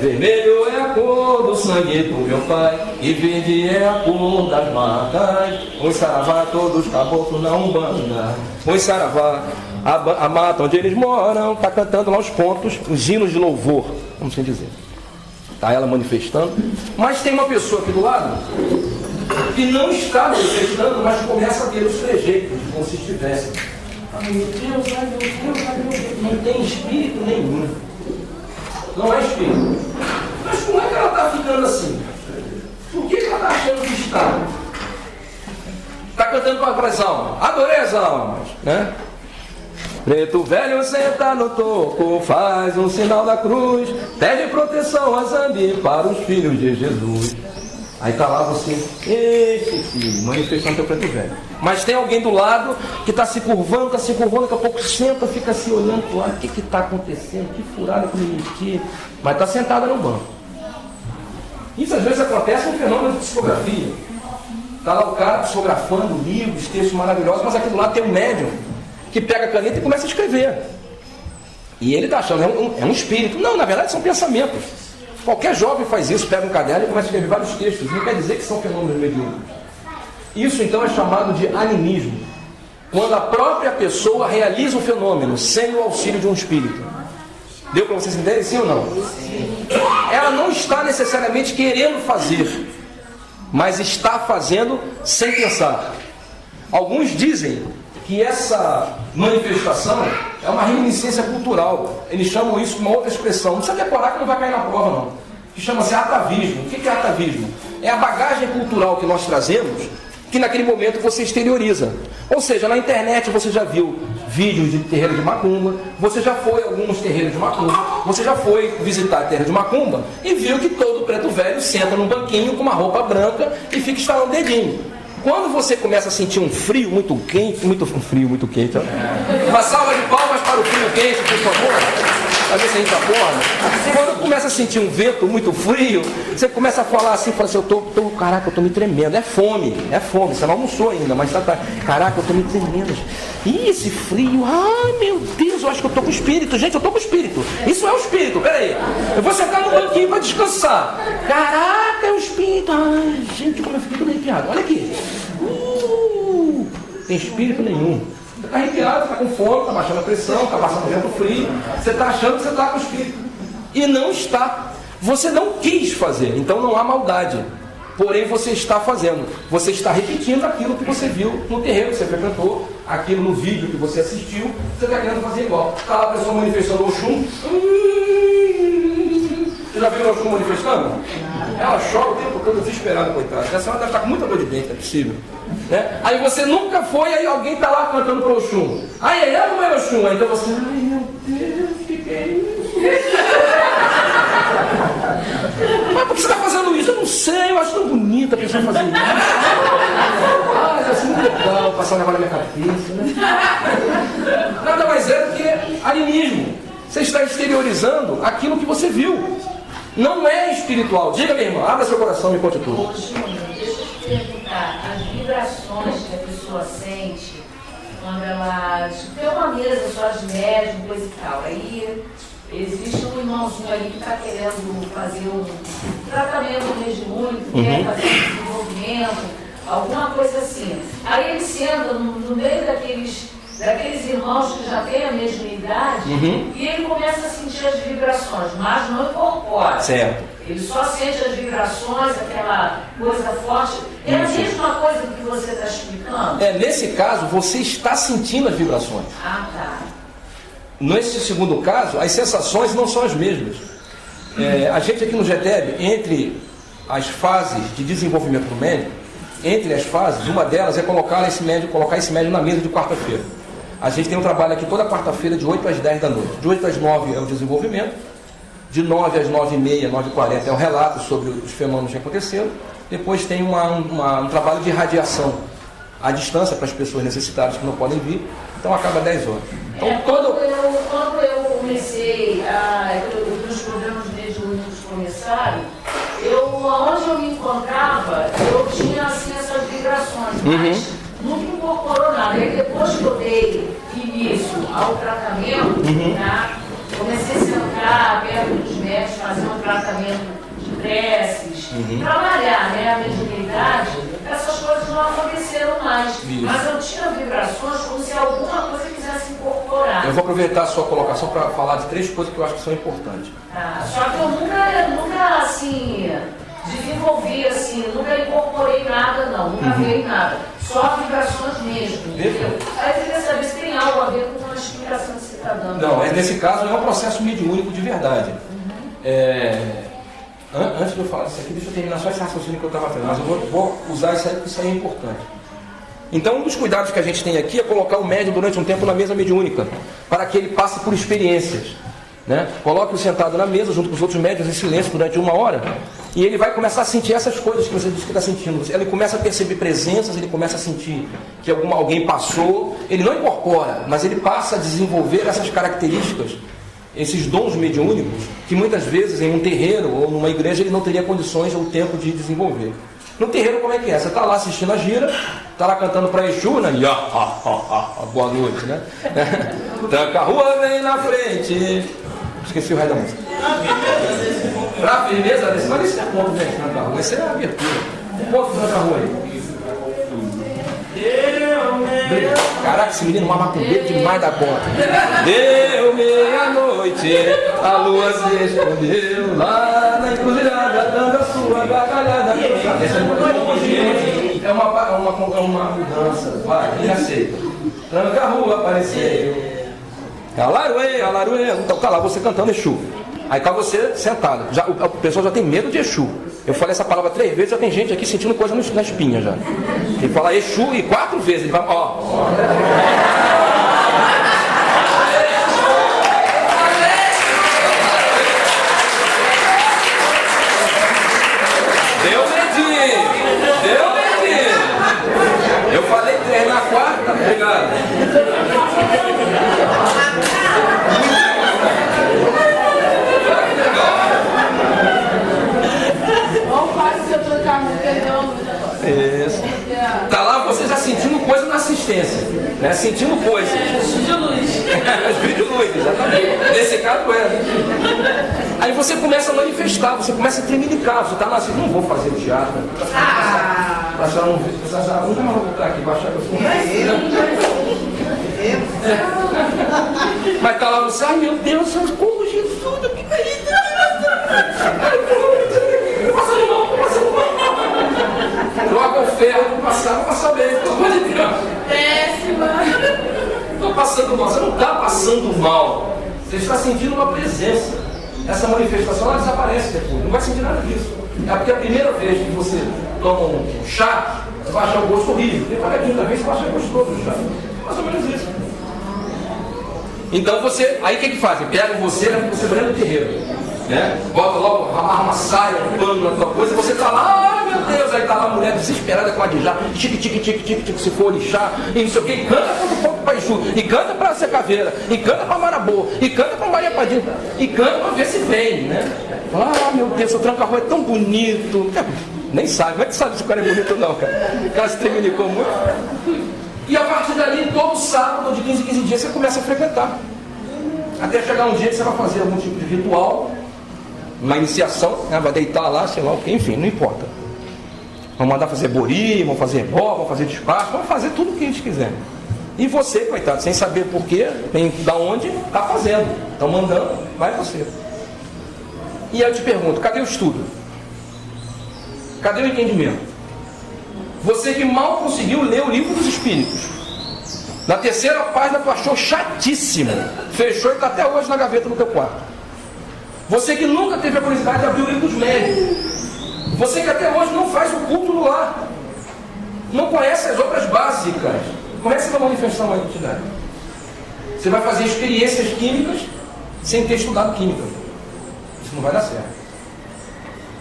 Vermelho é a cor do sangue do meu pai, e verde é a cor das matas. Os saravá, todos caboclos na umbanda. Os saravá, a mata onde eles moram, tá cantando lá os pontos, os hinos de louvor, vamos assim dizer. Tá ela manifestando. Mas tem uma pessoa aqui do lado que não está manifestando, mas começa a ter os trejeitos, como se estivesse. Ai meu Deus, ai meu Deus, ai meu Deus. Não tem espírito nenhum. Não é espírito. Mas como é que ela está ficando assim? Por que ela está achando que está? Está cantando para as almas. Adorei as almas, né? Preto velho senta no toco, faz um sinal da cruz, pede proteção a Zambi para os filhos de Jesus. Aí está lá você, esse filho, manifestando teu preto velho. Mas tem alguém do lado que está se curvando, daqui a pouco senta, fica se olhando para o lado, o que está acontecendo, que furada que me meti. Mas está sentada no banco. Isso às vezes acontece no fenômeno de psicografia. Está lá o cara psicografando livros, textos maravilhosos, mas aqui do lado tem um médium que pega a caneta e começa a escrever. E ele está achando, é um espírito. Não, na verdade são pensamentos. Qualquer jovem faz isso, pega um caderno e começa a escrever vários textos. Não quer dizer que são fenômenos mediúnicos. Isso então é chamado de animismo. Quando a própria pessoa realiza o fenômeno sem o auxílio de um espírito. Deu para vocês entenderem, sim ou não? Ela não está necessariamente querendo fazer, mas está fazendo sem pensar. Alguns dizem que essa manifestação é uma reminiscência cultural. Eles chamam isso de uma outra expressão. Não precisa decorar que não vai cair na prova, não. Que chama-se atavismo. O que é atavismo? É a bagagem cultural que nós trazemos, que naquele momento você exterioriza. Ou seja, na internet você já viu vídeos de terreiro de macumba, você já foi a alguns terreiros de macumba, você já foi visitar terreiro de macumba e viu que todo preto velho senta num banquinho com uma roupa branca e fica estalando o dedinho. Quando você começa a sentir um frio muito quente, ó. Uma salva de palmas para o frio quente, por favor. Pra ver se a gente acorda. Quando começa a sentir um vento muito frio, você começa a falar assim, fala assim, caraca, eu tô me tremendo. É fome. Você não almoçou ainda, mas caraca, eu tô me tremendo. Ih, esse frio, ai meu Deus, eu acho que eu tô com espírito. Gente, eu tô com espírito. Isso é o espírito, peraí. Eu vou sentar no banquinho para descansar. Caraca, é o espírito. Ai, gente, como eu fiquei todo arrepiado. Olha aqui. Tem espírito nenhum. Você está arrepiado, está com fome, está baixando a pressão, está passando vento frio. Você está achando que você está com espírito. E não está. Você não quis fazer, então não há maldade. Porém, você está fazendo. Você está repetindo aquilo que você viu no terreiro que você frequentou, aquilo no vídeo que você assistiu, você está querendo fazer igual. Está lá a pessoa manifestando o Oxum. Você já viu o Oxum manifestando? Ela chora o tempo todo desesperada, coitada. Essa senhora deve estar com muita dor de dente, é possível. Né? Aí você nunca foi, aí alguém está lá cantando para o Oxum. Aí é ela ou é Oxum? Aí então você, ai meu Deus, que é isso? Mas por que você está fazendo isso? Eu não sei, eu acho tão bonita a pessoa fazer isso. Ah, é assim muito legal, passar um negócio na minha cabeça, né? Nada mais é do que animismo. Você está exteriorizando aquilo que você viu. Não é espiritual. Diga, minha irmã, abra seu coração e me conte tudo. Deixa eu te perguntar, as vibrações que a pessoa sente quando ela tem uma mesa só de médium, coisa e tal, aí existe um irmãozinho ali que está querendo fazer um tratamento mediúnico, quer fazer um desenvolvimento, alguma coisa assim. Aí ele senta no meio daqueles irmãos que já têm a mediunidade e ele começa a sentir as vibrações, mas não incorpora. Certo. Ele só sente as vibrações, aquela coisa forte. É a mesma coisa do que você está explicando? Nesse caso, você está sentindo as vibrações. Ah, tá. Nesse segundo caso, as sensações não são as mesmas. A gente aqui no GTEB, entre as fases de desenvolvimento do médium, entre as fases, uma delas é colocar esse médium na mesa de quarta-feira. A gente tem um trabalho aqui toda quarta-feira de 8 às 10 da noite. De 8 às 9 é o desenvolvimento, de 9 às 9h30, 9h40 é o relato sobre os fenômenos que aconteceram. Depois tem um trabalho de irradiação à distância para as pessoas necessitadas que não podem vir. Então acaba 10 horas. Então, quando eu comecei, os programas mediúnicos começaram, onde eu me encontrava, eu tinha assim essas vibrações, mas nunca incorporou nada. E depois que eu dei início ao tratamento, comecei a sentar perto dos médicos, fazer um tratamento de preces, trabalhar a mediunidade, essas coisas não aconteceram mais. Isso. Mas eu tinha vibrações como se alguma coisa quisesse incorporar. Eu vou aproveitar a sua colocação para falar de 3 coisas que eu acho que são importantes. Só que eu nunca assim, desenvolvi assim, nunca incorporei nada não, nunca veio nada. Só vibrações mesmo, entendeu? Aí eu queria saber se tem algo a ver com a explicação que você está dando. Não, nesse caso é um processo mediúnico de verdade. Antes de eu falar disso aqui, deixa eu terminar só esse raciocínio que eu estava fazendo, mas eu vou usar isso aí porque isso aí é importante. Então, um dos cuidados que a gente tem aqui é colocar o médium durante um tempo na mesa mediúnica, para que ele passe por experiências. Né? Coloque-o sentado na mesa, junto com os outros médiuns, em silêncio durante 1 hora, e ele vai começar a sentir essas coisas que você disse que está sentindo. Ele começa a perceber presenças, ele começa a sentir que alguém passou, ele não incorpora, mas ele passa a desenvolver essas características esses dons mediúnicos que muitas vezes em um terreiro ou numa igreja ele não teria condições ou tempo de desenvolver. No terreiro como é que é? Você está lá assistindo a gira, está lá cantando para Exu, né? Boa noite, né? Tranca a rua, vem na frente. Esqueci o resto da música. Pra firmeza desse, mas esse é ponto, gente, tranca a rua. Esse é a abertura. Um ponto tranca a rua aí. Caraca, esse menino é uma macumbeira demais da conta. Deu meia-noite, a lua se escondeu lá na encruzilhada, dando a sua gargalhada. É uma mudança, vai, já sei. Tranca a rua, apareceu. Alaruê, alaruê. Então tá lá você cantando Exu. Aí tá você sentado. O pessoal já tem medo de Exu. Eu falei essa palavra 3 vezes, já tem gente aqui sentindo coisa na espinha já. Ele fala Exu e 4 vezes. Ele vai, ó. Deu medinho. Eu falei 3 na 4, obrigado. Isso. Tá lá você já sentindo coisa na assistência, né? Sentindo coisa. Vídeo luz. Vídeo luz, exatamente. Nesse caso é. Aí você começa a manifestar, você começa a tremelicar. Você tá lá assim, não vou fazer o teatro. Pra achar um vídeo, pra achar, nunca mais vou voltar aqui, pra achar que eu sou Mas tá lá você, ai meu Deus, como Jesus, o que é isso? Joga o ferro, vou passar bem, pelo amor de Deus. Péssima. Estou passando mal, você não está passando mal. Você está sentindo uma presença. Essa manifestação ela desaparece depois, não vai sentir nada disso. É porque a primeira vez que você toma um chá, você vai achar o gosto horrível. Depois da quinta vez você vai achar gostoso do chá. É mais ou menos isso. Então você, aí o que fazem? Pegam você, leva você para o terreiro. Né? Bota logo, amarra uma saia, um pano na tua coisa, e você está lá, ai meu Deus, aí está lá a mulher desesperada com a de já, tique, se for lixar, e não sei o que, e canta para o povo para Exu, e canta para a Caveira, e canta para Marabô, e canta para Maria Padinha, e canta para ver se vem, né? Ah, meu Deus, seu tranca-rua é tão bonito. Nem sabe, como é que sabe se o cara é bonito ou não, cara? O cara se tremilicou muito. E a partir dali, todo sábado, de 15 em 15 dias, você começa a frequentar. Até chegar um dia que você vai fazer algum tipo de ritual, uma iniciação, né? Vai deitar lá, sei lá o que, enfim, não importa. Vamos mandar fazer bori, vamos fazer ebó, vamos fazer despacho, vamos fazer tudo o que a gente quiser. E você, coitado, sem saber porquê, nem da onde, está fazendo. Estão mandando, vai você. E eu te pergunto, cadê o estudo? Cadê o entendimento? Você que mal conseguiu ler o livro dos Espíritos. Na 3ª página tu achou chatíssimo. Fechou e está até hoje na gaveta no teu quarto. Você que nunca teve a curiosidade de abrir o livro dos médios. Você que até hoje não faz o culto no lar. Não conhece as obras básicas. Comece a manifestar uma identidade. Você vai fazer experiências químicas sem ter estudado química. Isso não vai dar certo.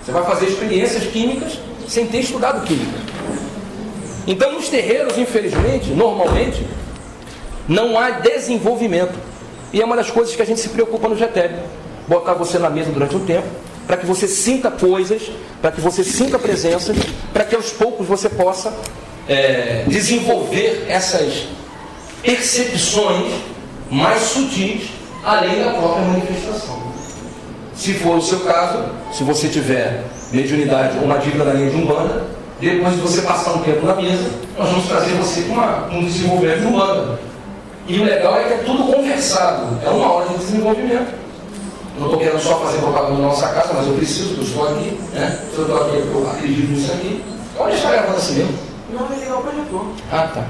Você vai fazer experiências químicas sem ter estudado química. Então nos terreiros, infelizmente, normalmente, não há desenvolvimento. E é uma das coisas que a gente se preocupa no GTEB. Botar você na mesa durante um tempo, para que você sinta coisas, para que você sinta presenças, para que aos poucos você possa desenvolver essas percepções mais sutis, além da própria manifestação. Se for o seu caso, se você tiver mediunidade ou uma dívida na linha de Umbanda, depois de você passar um tempo na mesa, nós vamos trazer você com um desenvolvimento de Umbanda. E o legal é que é tudo conversado, é uma hora de desenvolvimento. Não estou querendo só fazer propaganda na nossa casa, mas eu preciso, porque eu estou aqui, né? Se eu estou aqui, eu acredito nisso aqui. Onde está gravando assim mesmo? Não, vai ligar o projetor. Ah, tá.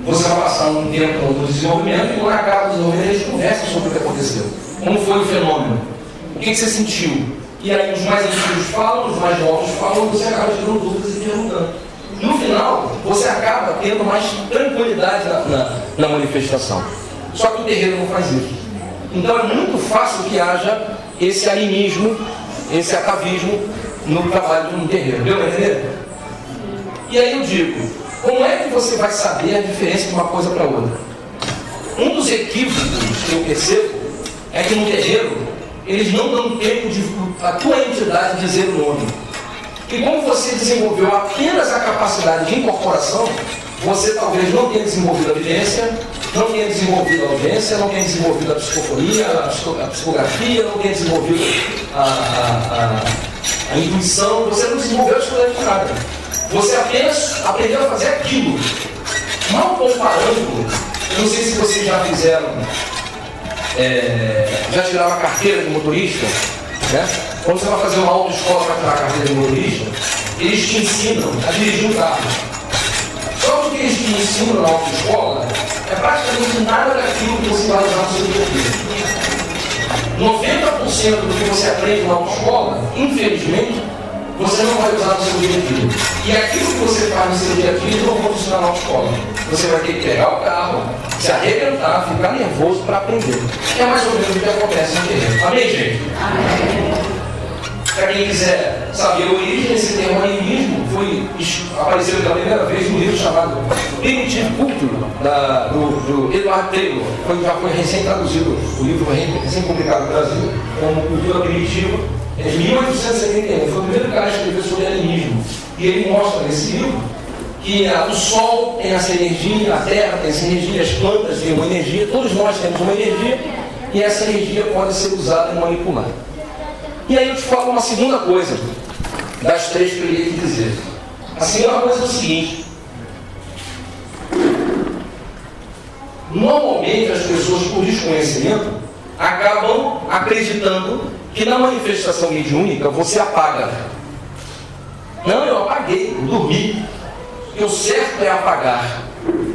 Você vai passar um tempo no desenvolvimento e quando acaba o desenvolvimento, a gente conversa sobre o que aconteceu. Como foi o fenômeno? O que você sentiu? E aí os mais antigos falam, os mais novos falam, você acaba tirando dúvidas e perguntando. No final, você acaba tendo mais tranquilidade na manifestação. Só que o terreiro não faz isso. Então é muito fácil que haja esse animismo, esse atavismo no trabalho de um terreiro. Deu para entender? E aí eu digo, como é que você vai saber a diferença de uma coisa para outra? Um dos equívocos que eu percebo é que no terreiro eles não dão tempo de a tua entidade dizer o nome. E como você desenvolveu apenas a capacidade de incorporação, você talvez não tenha desenvolvido a vivência, não tenha desenvolvido a audiência, não tenha desenvolvido a psicofonia, a psicografia, não tenha desenvolvido a intuição, você não desenvolveu absolutamente nada. Você apenas aprendeu a fazer aquilo. Mal comparando, eu não sei se vocês já fizeram, já tiraram a carteira de motorista, né? Quando você vai fazer uma autoescola para tirar a carteira de motorista, eles te ensinam a dirigir um carro. Só que o que eles te ensinam na autoescola é praticamente nada daquilo que você vai usar no seu dia a dia. 90% do que você aprende na autoescola, infelizmente, você não vai usar no seu dia a dia. E aquilo que você faz no seu dia a dia não vai funcionar na autoescola. Você vai ter que pegar o carro, se arrebentar, ficar nervoso para aprender. É mais ou menos o que acontece no terreno. Amém, gente? Amém. Para quem quiser saber a origem desse termo animismo, apareceu pela primeira vez no livro chamado Primitive Culture, do Edward Taylor. Já foi recém-traduzido, o livro foi recém-publicado no Brasil, como Cultura Primitiva, em 1871. Foi o primeiro cara a escrever sobre animismo. E ele mostra nesse livro que o Sol tem essa energia, a Terra tem essa energia, as plantas têm uma energia, todos nós temos uma energia, e essa energia pode ser usada e manipulada. E aí eu te falo uma segunda coisa, das três que eu iria te dizer. A segunda coisa é o seguinte: normalmente as pessoas, por desconhecimento, acabam acreditando que na manifestação mediúnica você apaga. Não, eu apaguei, eu dormi. Porque o certo é apagar,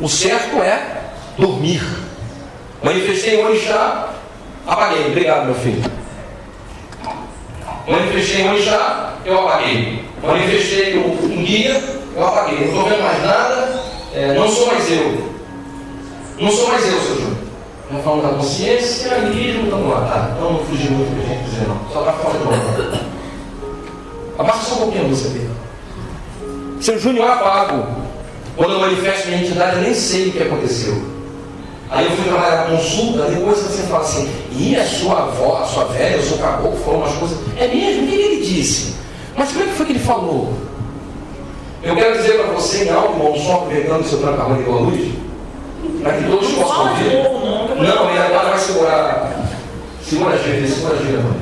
o certo é dormir. Manifestei um orixá, apaguei. Obrigado, meu filho. Manifestei um orixá, eu apaguei. Manifestei um guia, eu apaguei. Não estou vendo mais nada, não sou mais eu. Não sou mais eu, seu Júnior. Nós falamos da consciência, animismo, vamos lá, tá? Então não fugir muito do que a gente dizer, não. Só para falar de novo. Abaixa só um pouquinho a música dele. Seu Júnior, eu apago. Quando eu manifesto minha entidade, eu nem sei o que aconteceu. Aí eu fui trabalhar na consulta, depois você fala assim, e a sua avó, a sua velha, o seu caboclo falou umas coisas. É mesmo? O que ele disse? Mas como é que foi que ele falou? Eu quero dizer para você, em alto, irmão, só aproveitando o seu tranca-rua igual a luz, para que todos possam ouvir. Não, ele agora vai segurar. Segura a gira, mãe.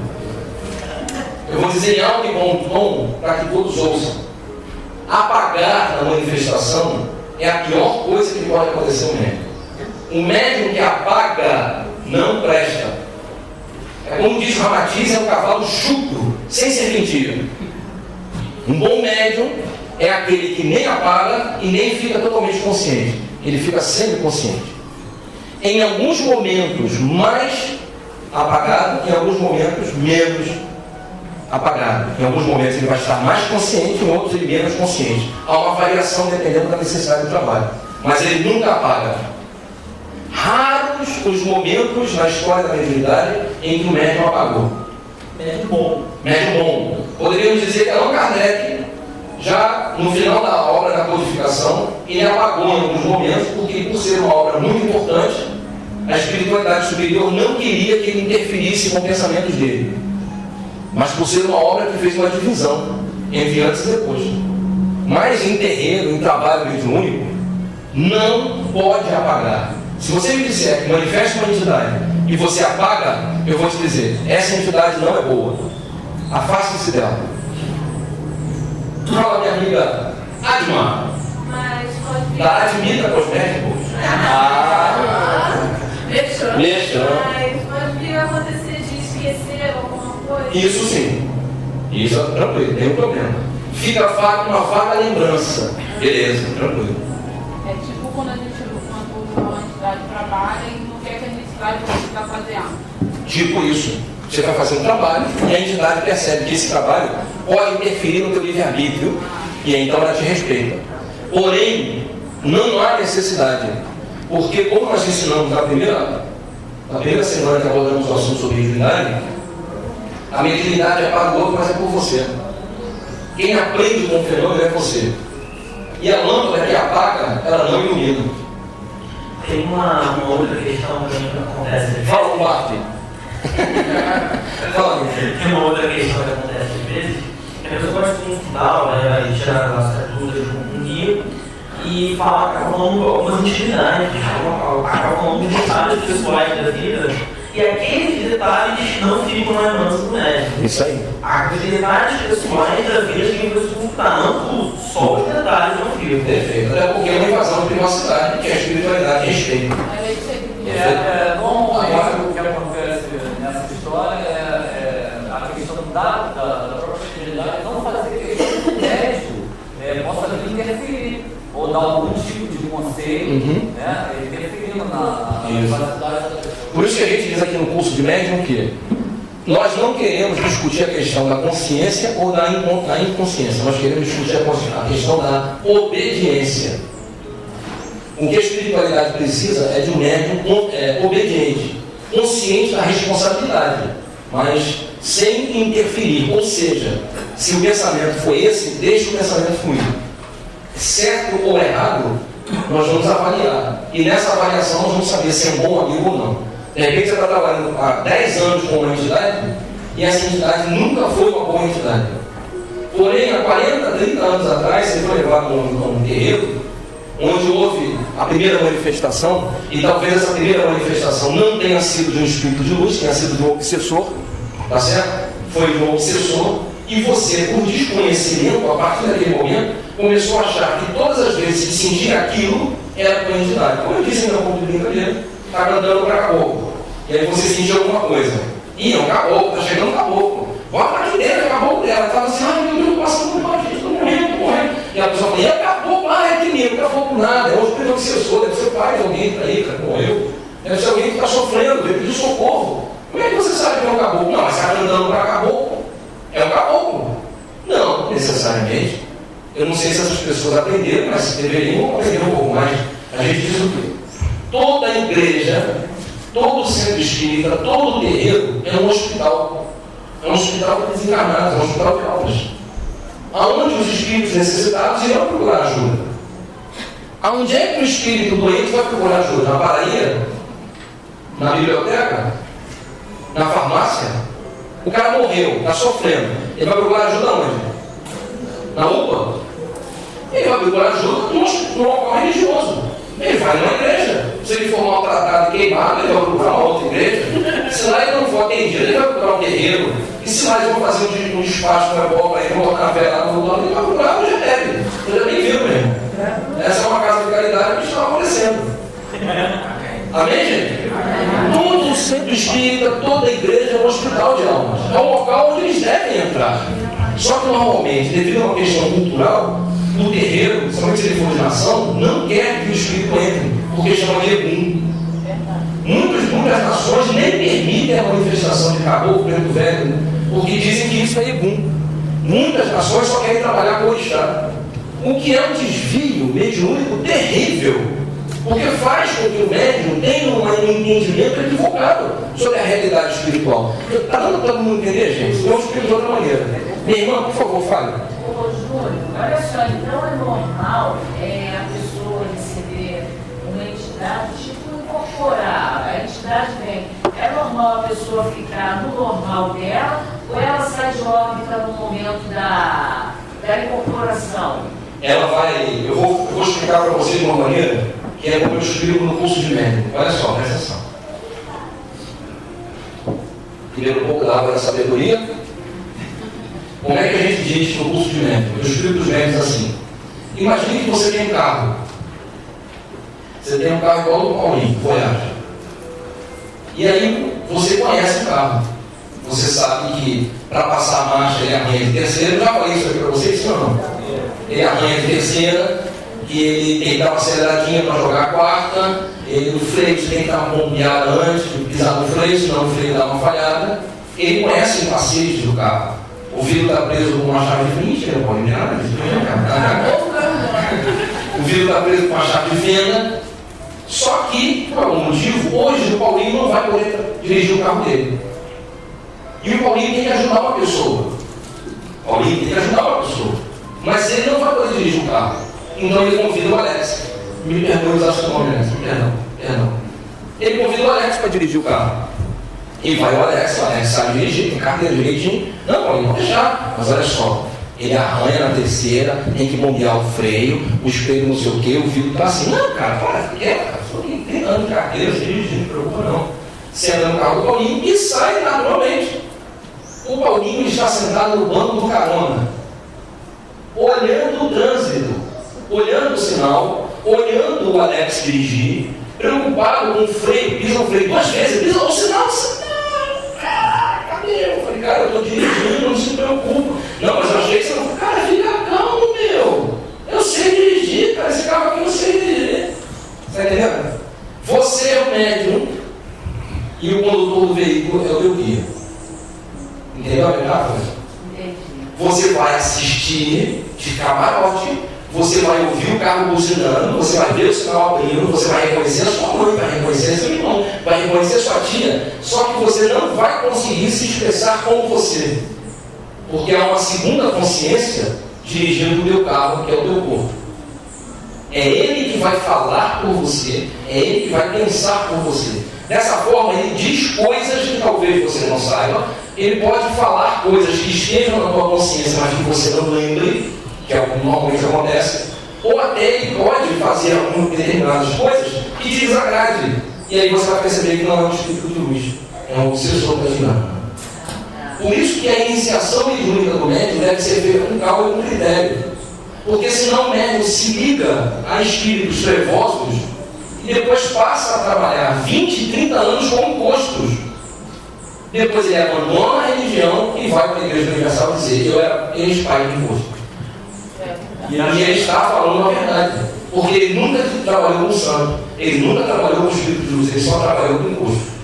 Eu vou dizer em alto e bom tom, para que todos ouçam. Apagar na manifestação é a pior coisa que pode acontecer ao médium. Um médium que apaga não presta. É como diz Ramatiz, é um cavalo chucro, sem serventia. Um bom médium é aquele que nem apaga e nem fica totalmente consciente. Ele fica sempre consciente. Em alguns momentos mais apagado, em alguns momentos menos apagado. Em alguns momentos ele vai estar mais consciente, em outros ele menos consciente. Há uma variação dependendo da necessidade do trabalho. Mas ele nunca apaga. Raros os momentos na história da mediunidade em que o médium apagou. Médium bom. Médium bom. Poderíamos dizer que Allan Kardec, já no final da obra da codificação, ele apagou em alguns momentos, porque por ser uma obra muito importante, a espiritualidade superior não queria que ele interferisse com os pensamentos dele. Mas por ser uma obra que fez uma divisão entre antes e depois. Mas em terreiro, em trabalho mediúnico, não pode apagar. Se você me disser que manifesta uma entidade e você apaga, eu vou te dizer, essa entidade não é boa. Afaste-se dela. Fala, minha amiga Adma. Mas pode vir. Da Admita Cosméticos. Mexão. Mas pode vir acontecer de esquecer alguma coisa. Isso sim. Isso é tranquilo, nenhum problema. Fica uma vaga lembrança. Beleza, tranquilo. É tipo quando a gente uma entidade trabalha e não quer que a entidade está fazendo. Tipo isso. Você vai fazer um trabalho e a entidade percebe que esse trabalho pode interferir no teu livre-arbítrio e então ela te respeita. Porém, não há necessidade. Porque como nós ensinamos na primeira semana que abordamos o assunto sobre mediunidade, a mediunidade é para o outro, mas é por você. Quem aprende com o fenômeno é você. E a lâmpada que apaga, ela não ilumina. Tem uma outra questão também que acontece. Fala o Bart. Fala, Tem uma outra questão que acontece às vezes. A pessoa pode estudar, vai tirar as dúvidas com um guia e acaba falando algumas intimidades, acaba falando de detalhes pessoais da vida. E aqueles detalhes não ficam na lembrança do médico. Isso aí. Aqueles detalhes pessoais da vida tem que escutar, não tudo, só os detalhes não ficam. Perfeito. Até porque é uma invasão de privacidade, que é a espiritualidade respeito. Normalmente o que acontece nessa história é a questão da própria espiritualidade, não fazer questão que o médico possa interferir ou dar algum tipo de conselho, né, interferindo na privacidade da pessoa. Por isso que a gente diz aqui no curso de médium que nós não queremos discutir a questão da consciência ou da inconsciência, nós queremos discutir a questão da obediência. O que a espiritualidade precisa é de um médium obediente, consciente da responsabilidade, mas sem interferir. Ou seja, se o pensamento foi esse, deixa o pensamento fluir. Certo ou errado, nós vamos avaliar. E nessa avaliação nós vamos saber se é um bom amigo ou não. De repente você está trabalhando há 10 anos com uma entidade e essa entidade nunca foi uma boa entidade. Porém, há 40, 30 anos atrás, você foi levado a um terreiro onde houve a primeira manifestação, e talvez essa primeira manifestação não tenha sido de um espírito de luz, tenha sido de um obsessor, tá certo? Foi de um obsessor, e você, por desconhecimento, a partir daquele momento, começou a achar que todas as vezes que sentia aquilo, era com a entidade. Como eu disse no meu ponto de brincadeira, está cantando para caboclo, e aí você sentiu alguma coisa. Ih, é um caboclo, está chegando um caboclo. Bota aqui dentro, é caboclo dela. Ela estava assim, ai meu Deus, passando por baixo, estou morrendo. E a pessoa fala, e é caboclo, é que nem, não é caboclo nada, é um espírito obsessor, deve ser o pai de alguém que está aí, cara, morreu. Deve ser alguém que está sofrendo, deve pedir socorro. Como é que você sabe que é um caboclo? Não, mas você está andando para caboclo. É um caboclo. Não, necessariamente. Eu não sei se essas pessoas aprenderam, mas deveriam aprender um pouco mais. A gente diz o quê? Toda igreja, todo centro espírita, todo terreiro é um hospital. É um hospital de desencarnados, é um hospital de almas. Aonde os espíritos necessitados irão procurar ajuda. Aonde é que o espírito doente vai procurar ajuda? Na padaria? Na biblioteca? Na farmácia? O cara morreu, está sofrendo. Ele vai procurar ajuda onde? Na UPA? Ele vai procurar ajuda no local religioso. Ele vai numa igreja. Se ele for maltratado e queimado, ele vai procurar uma outra igreja. Se lá ele não for atendido, ele vai procurar um terreiro. E se lá eles vão fazer um despacho para ele botar na vela lá no lugar, ele vai procurar o GTL. Você já nem viu mesmo. Essa é uma casa de caridade que está acontecendo. Amém, gente? Todo centro espírita, toda igreja é um hospital de almas. É um local onde eles devem entrar. Só que normalmente, devido a uma questão cultural, o terreiro, principalmente se ele for de nação, não quer que o espírito entre, porque chama de egum. Muitas nações nem permitem a manifestação de caboclo, preto velho, porque dizem que isso é egum. Muitas nações só querem trabalhar com o orixá. O que é um desvio mediúnico terrível, porque faz com que o médium tenha um entendimento equivocado sobre a realidade espiritual. Está dando para todo mundo entender, gente? Vamos explicar de outra maneira. Minha irmã, por favor, fale. Ô, Júlio, olha só, então é normal a pessoa receber uma entidade, tipo incorporar, a entidade vem. É normal a pessoa ficar no normal dela ou ela sai de órbita no momento da incorporação? Ela vai, eu vou explicar para você de uma maneira que é como eu explico no curso de médium. Olha só, presta atenção. Primeiro um pouco da água da sabedoria. Como é que a gente diz no curso de médium? Eu explico os médiums assim. Imagine que você tem um carro. Você tem um carro igual ao do Paulinho, Voyage. E aí você conhece o carro. Você sabe que para passar a marcha ele arranha de terceira. Eu já falei isso aqui para vocês, sim ou não? Ele arranha de terceira, que ele tem que dar uma aceleradinha para jogar a quarta, o freio tem que dar uma bombeada antes de pisar no freio, senão o freio dá uma falhada. Ele conhece o macete do carro. O vidro está preso com uma chave de fenda, não pode nada disso. O vidro está preso com uma chave de fenda. Só que, por algum motivo, hoje o Paulinho não vai poder dirigir o carro dele. E o Paulinho tem que ajudar uma pessoa. O Paulinho tem que ajudar uma pessoa. Mas ele não vai poder dirigir o carro. Então ele convida o Alex. Me perdoe usar seu nome, Alex. Perdão. Perdão. Ele convida o Alex para dirigir o carro. E vai o Alex sabe dirigir, tem carteira direitinho. Não, Paulinho, não deixar. Mas olha só, ele arranha na terceira, tem que bombear o freio, o espelho não sei o que, o vidro tá assim. Não, cara, para, cara, só tem 30 anos de carteira, dirigindo, não preocupa não. Você anda no carro do Paulinho e sai naturalmente. O Paulinho está sentado no banco do carona, olhando o trânsito, olhando o sinal, olhando o Alex dirigir, preocupado com o freio, pisa o freio 2 vezes, pisa o sinal, cadê? Eu falei, cara, eu estou dirigindo, não se preocupe. Não, mas eu achei que você não. Cara, fica calmo, meu. Eu sei dirigir, cara, esse carro aqui eu sei dirigir. Está entendendo? Você é o médium e o condutor do veículo é o teu guia. Entendeu a metáfora? Você vai assistir de camarote, você vai ouvir o carro buzinando, você vai ver o sinal abrindo, você vai reconhecer a sua mãe, vai reconhecer seu irmão, vai reconhecer a sua tia, só que você não vai conseguir se expressar como você, porque há uma segunda consciência dirigindo o teu carro, que é o teu corpo. É ele que vai falar por você, é ele que vai pensar por você. Dessa forma, ele diz coisas que talvez você não saiba, ele pode falar coisas que estejam na tua consciência, mas que você não lembre, que é o que normalmente acontece, ou até ele pode fazer algumas determinadas coisas que te desagrade. E aí você vai perceber que não é um espírito de luz, é um obsessor da dinâmica. Por isso que a iniciação mediúnica do médium deve ser feita com calma e com critério. Porque senão o médium se liga a espíritos trevosos e depois passa a trabalhar 20, 30 anos com encostos. Depois ele abandona a religião e vai para a Igreja Universal dizer: eu era ex-pai de imposto. E ele está falando a verdade. Porque ele nunca trabalhou com santo, ele nunca trabalhou com espírito de luz, ele só trabalhou com imposto.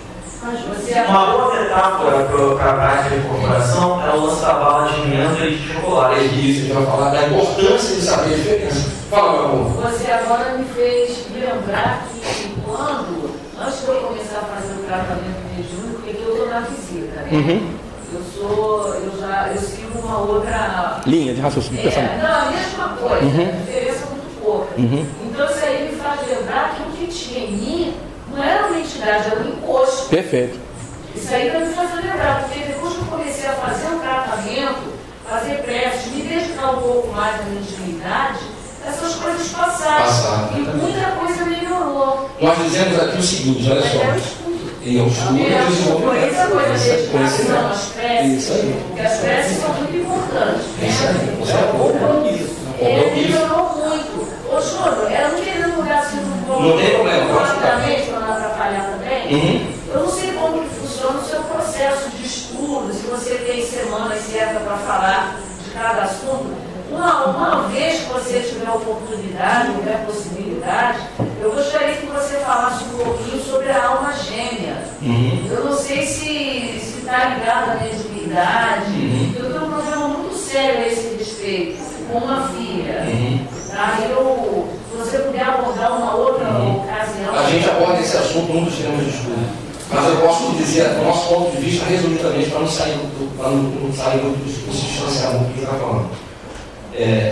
Uma boa metáfora para a prática de incorporação é o lance da bala de menta e de chocolate. É isso, a gente vai falar da importância de saber a diferença. Fala, meu amor. Você agora me fez lembrar que antes de eu começar a fazer o tratamento mediúnico, porque eu estou na visita, né? Eu sigo uma outra linha de raciocínio. Não, a mesma coisa, a diferença muito pouca. Então isso aí me faz lembrar que o que tinha em mim não era uma entidade, era um encosto. Perfeito. Isso aí está me fazendo lembrar, porque depois que eu comecei a fazer um tratamento, fazer preces, me dedicar um pouco mais à minha intimidade, essas coisas passaram. E muita coisa melhorou. Nós dizemos aqui o seguinte, olha só. E eu estudo e desenvolvimento. Essa coisa de dedicação, as preces, isso aí. porque as preces são muito importantes. Isso aí. Você é compromisso. Melhorou muito. Ô, Júlio, ela não queria lugar assim no bom. Não tem problema, pode ficar. Para não atrapalhar também. Eu não sei como que funciona o seu processo de estudo, se você tem semanas certas para falar de cada assunto. Uma vez que você tiver oportunidade, tiver possibilidade, eu gostaria que você falasse um pouquinho sobre a alma gêmea. Eu não sei se está ligado à mediunidade. Eu tenho um problema muito sério a esse respeito, com uma filha. Se você puder abordar uma outra ocasião. A gente aborda esse assunto num dos temas de estudo. Mas eu posso dizer, do nosso ponto de vista, resumidamente, para não sair muito do substanciamento que está falando.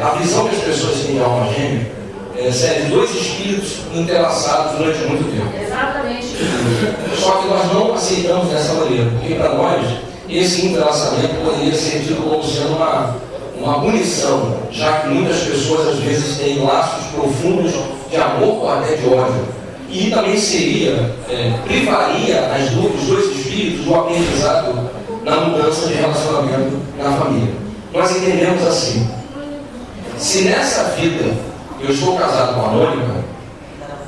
A visão que as pessoas têm de alma gêmea serve 2 espíritos entrelaçados durante muito tempo. Exatamente. Só que nós não aceitamos dessa maneira, porque para nós esse entrelaçamento poderia ser tido como sendo uma punição, já que muitas pessoas às vezes têm laços profundos de amor ou até de ódio. E também privaria os 2 espíritos do aprendizado na mudança de relacionamento na família. Nós entendemos assim: se nessa vida eu estou casado com a Mônica,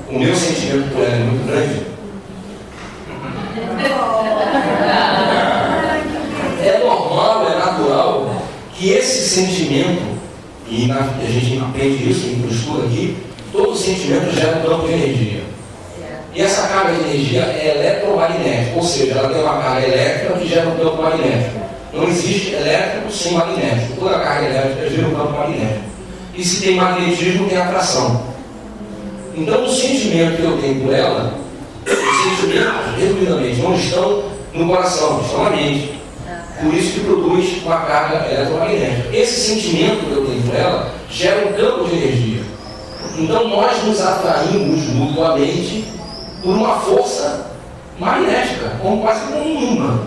o meu sentimento por ela é muito grande, é normal, é natural que esse sentimento, e a gente aprende isso no estudo aqui, todo sentimento gera um campo de energia. E essa carga de energia é eletromagnética, ou seja, ela tem uma carga elétrica que gera um campo magnético. Não existe elétrico sem magnético. Toda carga elétrica gera um campo magnético. E se tem magnetismo, tem atração. Então, o sentimento que eu tenho por ela, os sentimentos, resumidamente, não estão no coração, estão na mente. Por isso que produz uma carga eletromagnética. Esse sentimento que eu tenho por ela gera um campo de energia. Então, nós nos atraímos mutuamente por uma força magnética, quase como um imã.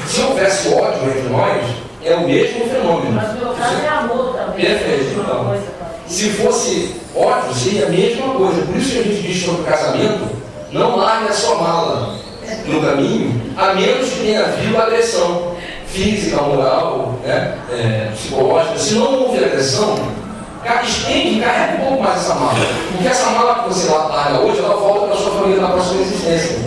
Se houvesse ódio entre nós, é o mesmo fenômeno. Mas no meu caso é amor também. Perfeito, então. Se fosse ódio, seria a mesma coisa. Por isso que a gente diz sobre o casamento, não largue a sua mala no caminho, a menos que tenha havido agressão física, moral, psicológica. Se não houve agressão, estende e carrega um pouco mais essa mala. Porque essa mala que você larga hoje, ela volta para a sua família na próxima existência.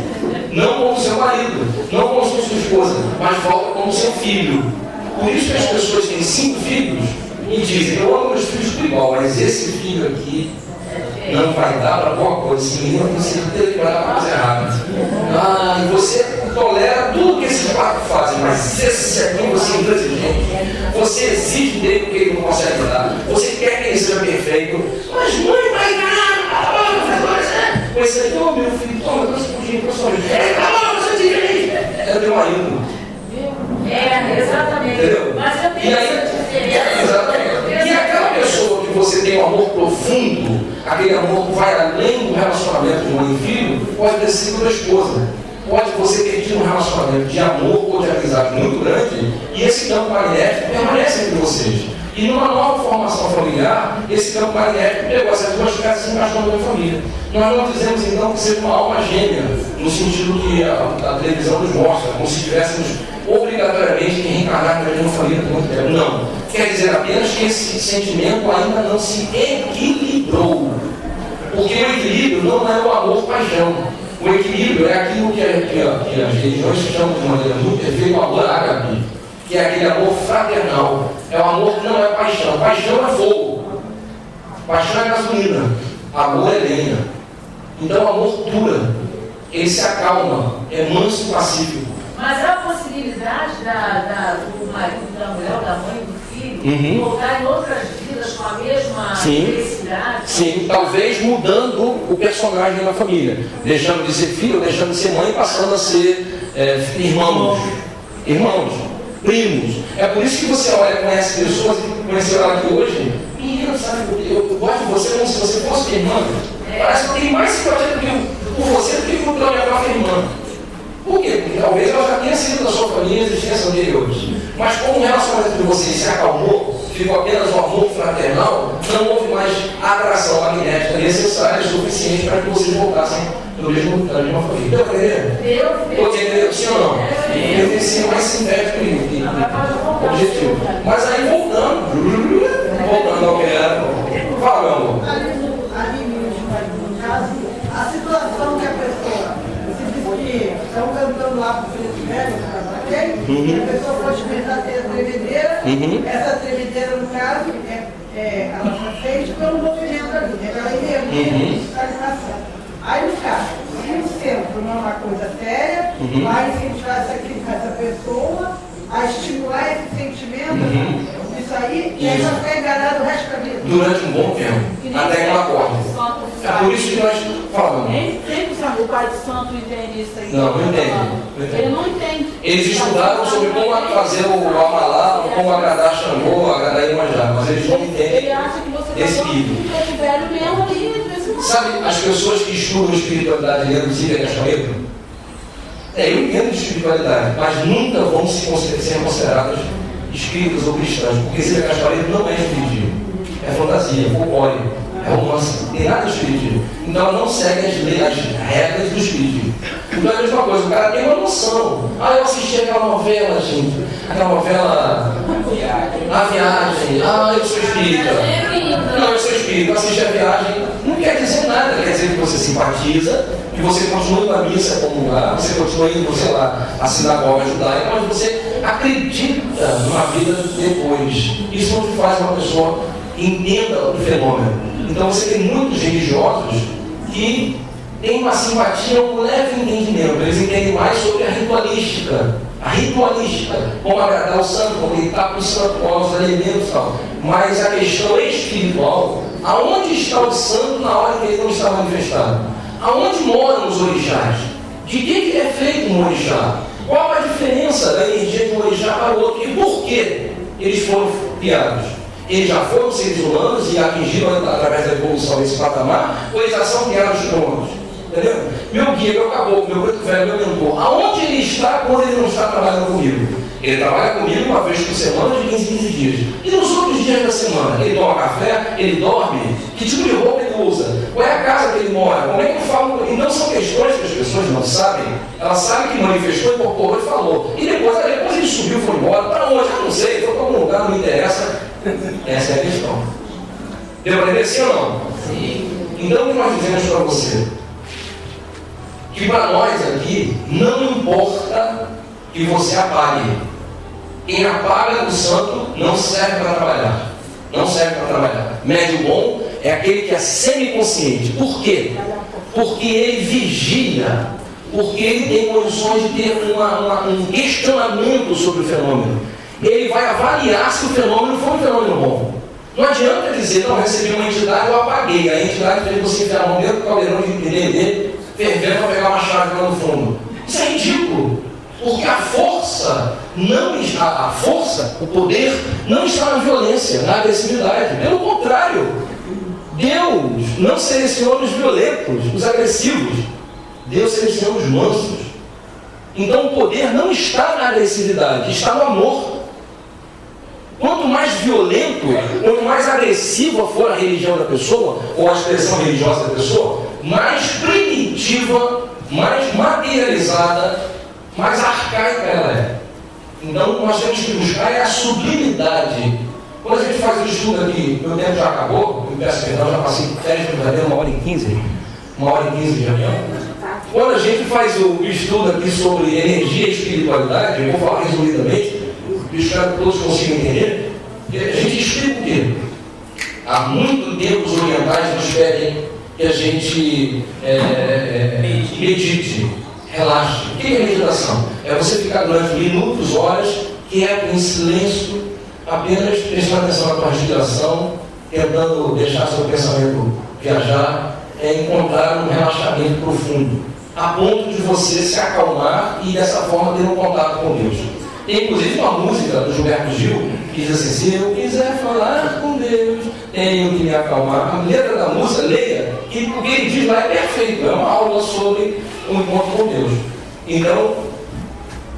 Não como seu marido, não como sua esposa, mas volta como seu filho. Por isso que as pessoas têm 5 filhos e dizem, eu amo meus filhos tudo igual, mas esse filho aqui não vai dar para alguma coisa, esse menino tem certeza que vai dar para coisa errada. E você tolera tudo que esses 4 fazem, mas esse aqui você é intransigente. Você exige dele porque ele não consegue dar. Você quer que ele seja perfeito. Mas mãe, vai dar! Você diz, meu filho, toma, trouxe um pouquinho, trouxe um pouquinho. Você diz, é teu marido. Exatamente. Entendeu? Mas eu tenho essa diferença. Exatamente. E aquela pessoa que você tem um amor profundo, aquele amor que vai além do relacionamento de mãe e filho, pode ter sido tua esposa. Pode você ter tido um relacionamento de amor ou de amizade muito grande, e esse campo magnético permanece entre vocês. E numa nova formação familiar, esse campo magnético pegou essas 2 peças e se encaixou na família. Nós não dizemos então que seja uma alma gêmea, no sentido que a televisão nos mostra, como se tivéssemos obrigatoriamente que reencarnar na mesma família por muito tempo. Não. Quer dizer apenas que esse sentimento ainda não se equilibrou. Porque o equilíbrio não é o amor-paixão. O equilíbrio é aquilo que as religiões chamam de maneira muito perfeita o amor ágape, que é aquele amor fraternal. É o amor que não é paixão. Paixão é fogo. Paixão é gasolina. Amor é lenha. Então o amor dura. Ele se acalma. É manso e pacífico. Mas há a possibilidade do marido, da mulher, da mãe, do filho, voltar em outras vidas com a mesma felicidade? Sim, talvez mudando o personagem na família. Deixando de ser filho, deixando de ser mãe, passando a ser irmãos, primos. É por isso que você olha, conhece pessoas, conheceu ela aqui hoje, menina, sabe, eu gosto de você como se você fosse minha irmã. Parece que eu tenho mais simpatia por você do que por minha própria irmã. Por quê? Porque talvez ela já tenha sido da sua família em existência anteriores. Mas como o relacionamento de vocês se acalmou, ficou apenas um amor fraternal, não houve mais atração magnética necessária suficiente para que vocês voltassem da mesma família. Deu para entender? Estou entendendo, sim ou não? Eu tenho sido mais sintético e objetivo. Mas aí voltando ao que era. Fala, meu amor. A situação que a pessoa estão cantando lá pro filho velho, a pessoa pode começar a ter a tremedeira, essa tremedeira no caso, ela foi feita pelo movimento ali, pela energia de estagnação. Aí no caso, se o centro não é uma coisa séria, vai incentivar essa pessoa a estimular esse sentimento, isso aí, e aí vai ficar enganado o resto da vida. Durante um bom tempo, até que ela acorde. É por isso que nós falamos. Nem sempre o pai de santo entende isso aí. Não entende. Ele não entende. Eles estudaram sobre como fazer o amalá, como agradar Xangô, agradar Iemanjá, mas eles não entendem ele acha que você esse está falando velho mesmo ali, às vezes não. Sabe, as pessoas que estudam espiritualidade inclusive a Cachoeira, eu entendo de espiritualidade, mas nunca vão ser consideradas espíritas ou cristãs, porque Zília Gaspareto não é espiritismo, é fantasia, folclore, é romance, não tem nada de espiritismo. Então ela não segue as regras do espiritismo. Então é a mesma coisa, o cara tem uma noção. Eu assisti aquela novela, gente, aquela novela A Viagem, eu sou espírita. Não, eu sou espírita, eu assisti A Viagem, não quer dizer nada, quer dizer que você simpatiza, que você continua na missa comungar, você continua indo, sei lá, à sinagoga judaica, mas você acredita numa vida depois. Isso não te faz uma pessoa que entenda o fenômeno. Então você tem muitos religiosos que têm uma simpatia, um leve entendimento. Eles entendem mais sobre a ritualística, como agradar o santo, como deitar para o santo, com os elementos e tal. Mas a questão espiritual, aonde está o santo na hora que ele não está manifestado? Aonde moram os orixás? De que é feito um orixá? Qual a diferença da energia de um orixá para o outro? E por que eles foram criados? Eles já foram seres humanos e atingiram através da evolução esse patamar, ou eles já são criados prontos? entendeu? Meu guia, meu caboclo, meu preto velho, meu mentor, aonde ele está quando ele não está trabalhando comigo? Ele trabalha comigo uma vez por semana, de 15 em 15 dias. E nos outros dias da semana? Ele toma café, ele dorme? Que tipo de roupa ele usa? Qual é a casa que ele mora? Como é que eu falo? E não são questões que as pessoas não sabem. Elas sabem que manifestou, incorporou e falou. E depois ele subiu, foi embora. Para onde? Eu não sei, foi para algum lugar, não me interessa. Essa é a questão. Deu para entender sim ou não? Sim. Então o que nós dizemos para você? Que para nós aqui, não importa que você apague. Quem apaga o santo não serve para trabalhar. Não serve para trabalhar. Médio bom é aquele que é semiconsciente. Por quê? Porque ele vigia. Porque ele tem condições de ter um questionamento sobre o fenômeno. Ele vai avaliar se o fenômeno foi um fenômeno bom. Não adianta dizer, não, recebi uma entidade, eu apaguei. A entidade fez você enfiar a mão dentro do caldeirão de entender, fervendo para pegar uma chave lá no fundo. Isso é ridículo. Porque a força, o poder, não está na violência, na agressividade. Pelo contrário, Deus não seleciona os violentos, os agressivos. Deus seleciona os mansos. Então o poder não está na agressividade, está no amor. Quanto mais violento, quanto mais agressiva for a religião da pessoa, ou a expressão religiosa da pessoa, mais primitiva, mais materializada, mais arcaica ela é. Então nós temos que buscar a sublimidade. Quando a gente faz o estudo aqui, meu tempo já acabou, eu peço perdão, já passei 10 minutos, 1h15, 1h15 de reunião. Quando a gente faz o estudo aqui sobre energia e espiritualidade, eu vou falar resumidamente, espero que todos consigam entender, a gente explica o quê? Há muito tempo os orientais nos pedem que a gente medite, relaxe. O que é meditação? É você ficar durante minutos, horas, quieto, em silêncio, apenas prestando atenção na tua respiração, tentando deixar seu pensamento viajar, encontrar um relaxamento profundo, a ponto de você se acalmar e dessa forma ter um contato com Deus. Tem inclusive uma música do Gilberto Gil que diz assim: se eu quiser falar com Deus, tenho que me acalmar. A letra da música, leia, que o que ele diz lá é perfeito, é uma aula sobre o encontro com Deus. Então,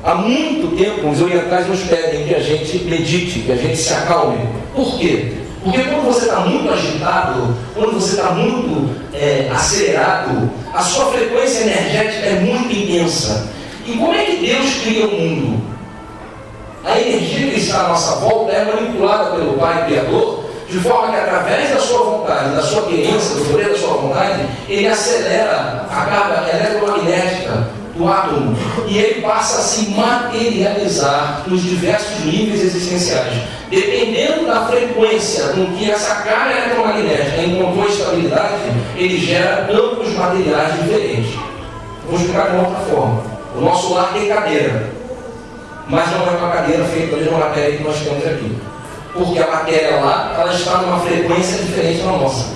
há muito tempo os orientais nos pedem que a gente medite, que a gente se acalme. Por quê? Porque quando você está muito agitado, quando você está muito acelerado, a sua frequência energética é muito intensa. E como é que Deus cria o mundo? A energia que está à nossa volta é manipulada pelo Pai Criador, de forma que através da sua vontade, da sua querência, do poder da sua vontade, ele acelera a carga eletromagnética do átomo e ele passa a se materializar nos diversos níveis existenciais. Dependendo da frequência com que essa carga eletromagnética encontrou estabilidade, ele gera campos materiais diferentes. Vou explicar de uma outra forma. O nosso lar tem cadeira, mas não é uma cadeira feita da mesma matéria que nós temos aqui. Porque a matéria lá, ela está numa frequência diferente da nossa.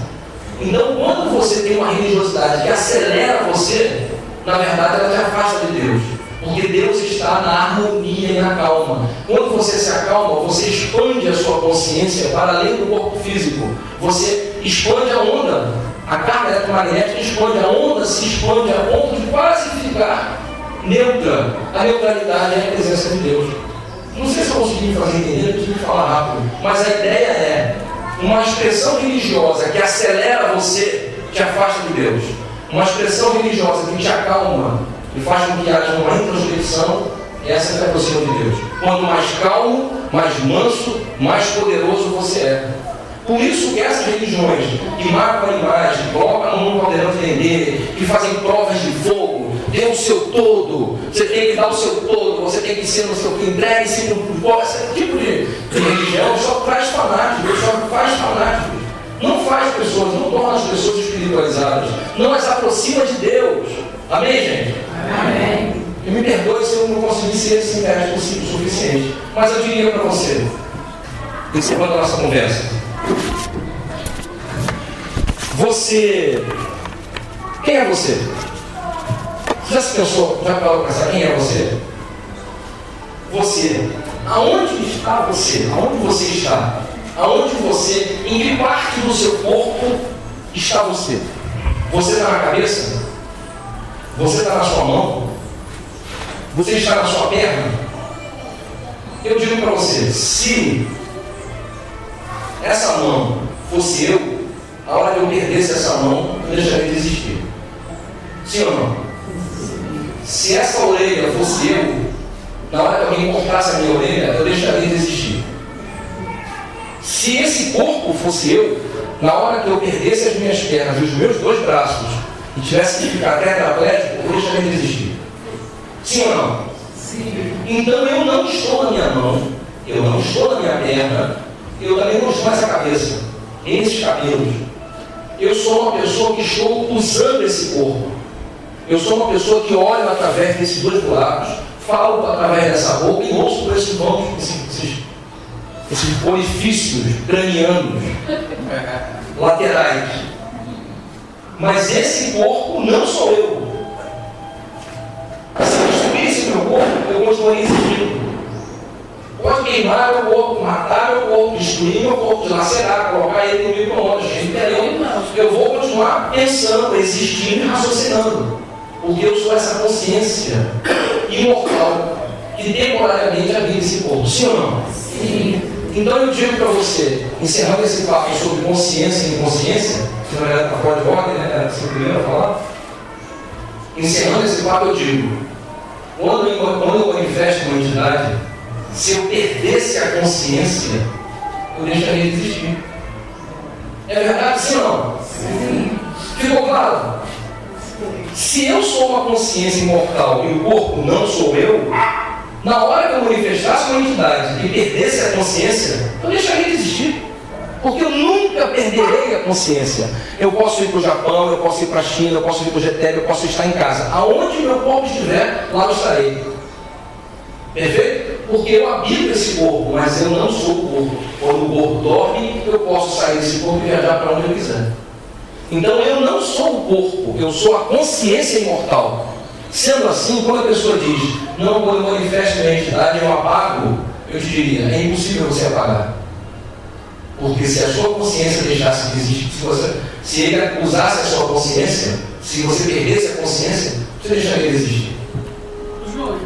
Então, quando você tem uma religiosidade que acelera você, na verdade ela te afasta de Deus. Porque Deus está na harmonia e na calma. Quando você se acalma, você expande a sua consciência para além do corpo físico. Você expande a onda. A carga eletromagnética expande a onda, se expande a ponto de quase ficar neutra. A neutralidade é a presença de Deus. Não sei se eu consegui me fazer entender, eu tive que falar rápido. Mas a ideia é uma expressão religiosa que acelera você, te afasta de Deus. Uma expressão religiosa que te acalma e faz com que haja uma introspecção, essa te aproxima de Deus. Quanto mais calmo, mais manso, mais poderoso você é. Por isso que essas religiões que matam animais, que colocam no mundo caldeirão de vender, que fazem provas de fogo, dê o seu todo, você tem que dar o seu todo, você tem que ser no seu que entregue-se no esse tipo de religião só traz fanáticos, só faz fanáticos. Não faz pessoas, não torna as pessoas espiritualizadas, não as aproxima de Deus. Amém, gente? Amém. E me perdoe se eu não consegui ser sintético o suficiente, mas eu diria para você, encerrando a nossa conversa, você, quem é você? Já se pensou, já parou para pensar quem é você? Você, aonde está você? Aonde você está? Aonde você, em que parte do seu corpo está você? Você está na cabeça? Você está na sua mão? Você está na sua perna? Eu digo para você, se essa mão fosse eu, a hora que eu perdesse essa mão, eu deixaria de existir. Sim ou não? Se essa orelha fosse eu, na hora que alguém cortasse a minha orelha, eu deixaria de existir. Se esse corpo fosse eu, na hora que eu perdesse as minhas pernas e os meus 2 braços e tivesse que ficar tetraplégico, eu deixaria de existir. Sim ou não? Sim. Então eu não estou na minha mão, eu não estou na minha perna, eu também não estou nessa cabeça, esses cabelos. Eu sou uma pessoa que estou usando esse corpo. Eu sou uma pessoa que olha através desses 2 buracos, falo através dessa boca e ouço por esses orifícios cranianos laterais. Mas esse corpo não sou eu. Se destruísse meu corpo, eu continuaria existindo. Pode queimar meu corpo, matar meu corpo, destruir meu corpo, dilacerar, colocar ele no micro-ondas. Eu vou continuar pensando, existindo e raciocinando. Porque eu sou essa consciência imortal que temporariamente habita esse corpo. Sim ou não? Sim. Então eu digo para você, encerrando esse papo sobre consciência e inconsciência, que na verdade está fora de ordem, né? Era assim o primeiro a falar. Encerrando esse papo, eu digo: quando eu manifesto uma entidade, se eu perdesse a consciência, eu deixaria de existir. É verdade, sim ou não? Sim. Ficou claro? Se eu sou uma consciência imortal e o corpo não sou eu, na hora que eu manifestasse uma entidade e perdesse a consciência, eu deixaria de existir. Porque eu nunca perderei a consciência. Eu posso ir para o Japão, eu posso ir para a China, eu posso ir para o GTL, eu posso estar em casa. Aonde meu corpo estiver, lá eu estarei. Perfeito? Porque eu habito esse corpo, mas eu não sou o corpo. Quando o corpo dorme, eu posso sair desse corpo e viajar para onde eu quiser. Então eu não sou o corpo, eu sou a consciência imortal. Sendo assim, quando a pessoa diz: não, quando eu manifesto minha entidade, eu apago, eu te diria: é impossível você apagar. Porque se a sua consciência deixasse de existir, se ele usasse a sua consciência, se você perdesse a consciência, você deixaria de existir.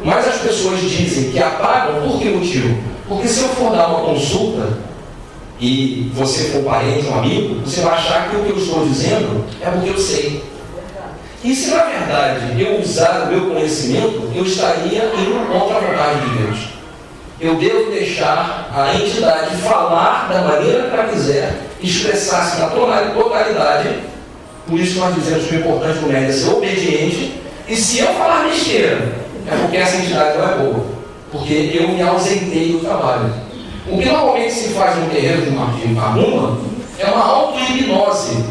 Mas as pessoas dizem que apagam por que motivo? Porque se eu for dar uma consulta e você for parente, um amigo, você vai achar que o que eu estou dizendo é porque eu sei. E se na verdade eu usar o meu conhecimento, eu estaria indo contra a vontade de Deus. Eu devo deixar a entidade falar da maneira que ela quiser, expressar-se na totalidade. Por isso nós dizemos que o importante no médico é ser obediente. E se eu falar besteira, é porque essa entidade não é boa, porque eu me ausentei do trabalho. O que normalmente se faz no terreiro de macumba é uma auto-hipnose.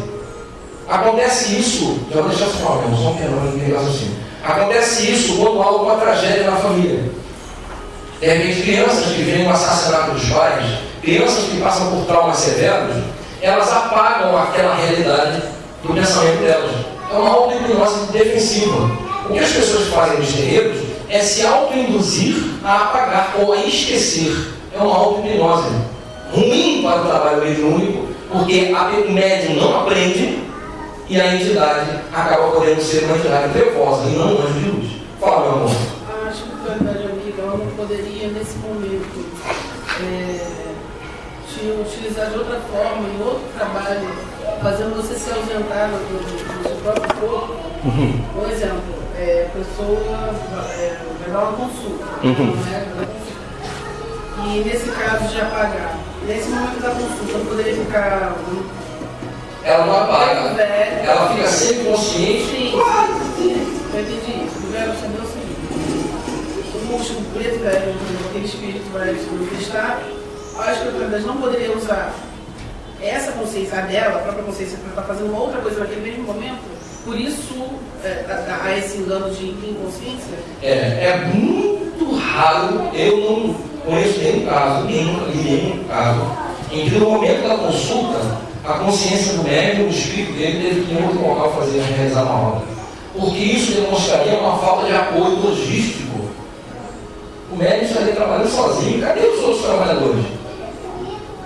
Acontece isso, já vou deixar só um fenômeno de raciocínio. Acontece isso quando há alguma tragédia na família. De repente, crianças que vêm um assassinato dos pais, crianças que passam por traumas severos, elas apagam aquela realidade do pensamento delas. É uma auto-hipnose defensiva. O que as pessoas fazem nos terreiros é se auto-induzir a apagar ou a esquecer. É uma auto-hipnose ruim para o trabalho mediúnico, porque o médium não aprende e a entidade acaba podendo ser uma entidade trevosa e não um anjo de luz. Fala, meu amor. A espiritualidade amiga, ela não poderia, nesse momento, te utilizar de outra forma, em outro trabalho, fazendo você se ausentar do seu próprio corpo. Por exemplo, a pessoa vai dar uma consulta, e nesse caso de apagar, nesse momento da consulta, não poderia ficar... Ela não apaga, ela fica sempre consciente. Sim, eu entendi isso. Eu quero saber o seguinte: o músculo preto, velho, aquele espírito vai se manifestar, a espiritualidade não poderia usar essa consciência dela, a própria consciência, para estar fazendo uma outra coisa naquele mesmo momento, por isso há esse engano de inconsciência? É muito raro, eu não conheço nenhum caso, nenhum caso, em que no momento da consulta, a consciência do médium, o espírito dele, teve que ir em outro local realizar uma obra. Porque isso demonstraria uma falta de apoio logístico. O médium estaria trabalhando sozinho. Cadê os outros trabalhadores?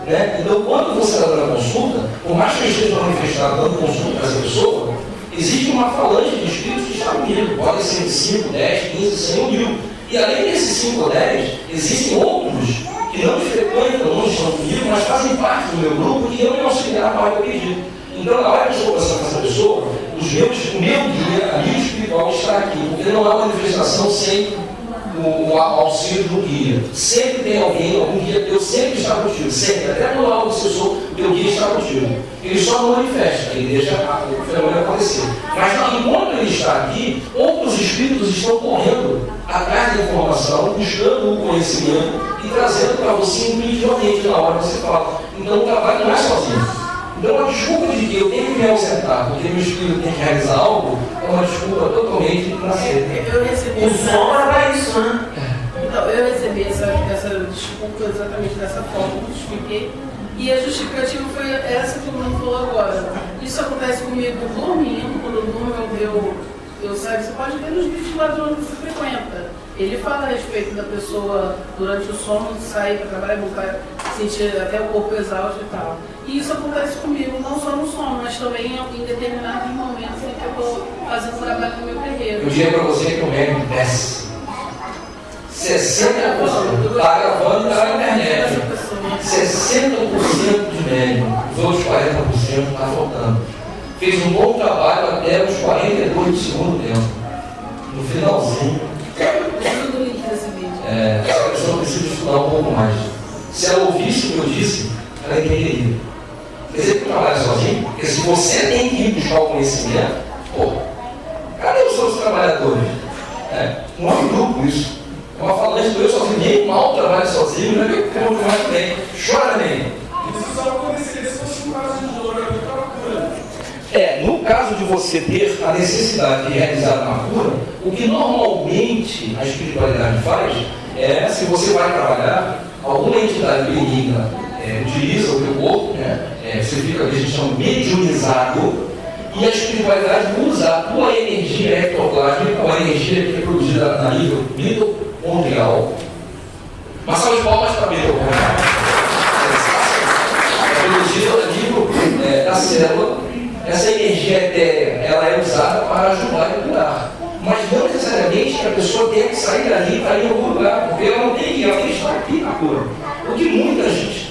Né? Então, quando você está dando a consulta, por mais que eu esteja manifestado dando consulta para essa pessoa, existe uma falange de espíritos que está comigo. Podem ser 5, 10, 15, 100, 1000. E além desses 5 ou 10, existem outros que não frequentam, não estão comigo, mas fazem parte do meu grupo e eu me auxiliar na hora que eu pedir. Então, na hora que eu estou conversando com essa pessoa, o meu guia, amigo espiritual, está aqui, porque não há manifestação sem o auxílio do guia. Sempre tem alguém, algum guia teu sempre está contigo, sempre, até quando há algo obsessor, o teu guia está contigo. Ele só não manifesta, ele deixa o fenômeno acontecer. Mas enquanto ele está aqui, outros espíritos estão correndo atrás da informação, buscando o conhecimento e trazendo para você individualmente na hora que você fala. Então o trabalho não é sozinho. Então a desculpa de que eu tenho que me ausentar porque meu espírito tem que realizar algo é uma desculpa totalmente inaceita. Eu recebi O som era para isso, né? Então, eu recebi essa desculpa exatamente dessa forma que eu expliquei. E a justificativa foi essa que o Bruno falou agora. Isso acontece comigo dormindo, quando eu durmo, eu saio. Você pode ver nos vídeos lá de onde você frequenta. Ele fala a respeito da pessoa durante o sono sair para trabalhar, voltar, sentir até o corpo exausto e tal. E isso acontece comigo, não só no sono, mas também em determinados momentos em que eu estou fazendo trabalho no meu terreiro. Eu diria para você que o médico desce 60%, está gravando e está na internet. 60% de médium, os outros 40% está faltando. Fez um bom trabalho até os 42 do segundo tempo. No finalzinho. Essa pessoa precisa estudar um pouco mais. Se ela ouvisse o que eu disse, ela entenderia. Quer dizer que eu trabalho sozinho? Porque se você tem que ir buscar o conhecimento, pô, cadê os outros trabalhadores? Não é um grupo isso. É uma falange do eu sozinho, nem mal trabalho sozinho, não é que eu mais bem. Chora nem. Isso só aconteceria se fosse um caso de dor, eu estava curando. No caso de você ter a necessidade de realizar uma cura, o que normalmente a espiritualidade faz é, se você vai trabalhar, alguma entidade benigna utiliza o teu corpo, você fica, a gente chama, mediunizado, e a espiritualidade usa a tua energia ectoplásmica, a energia que é produzida na nível mitocondrial. Uma salva de palmas para a mitocondrial. É produzida a nível da célula. Essa energia etérea, ela é usada para ajudar e curar. Mas não necessariamente que a pessoa tenha que sair dali para ir em algum lugar, porque ela não tem que ir, ela tem que estar aqui na cura. O que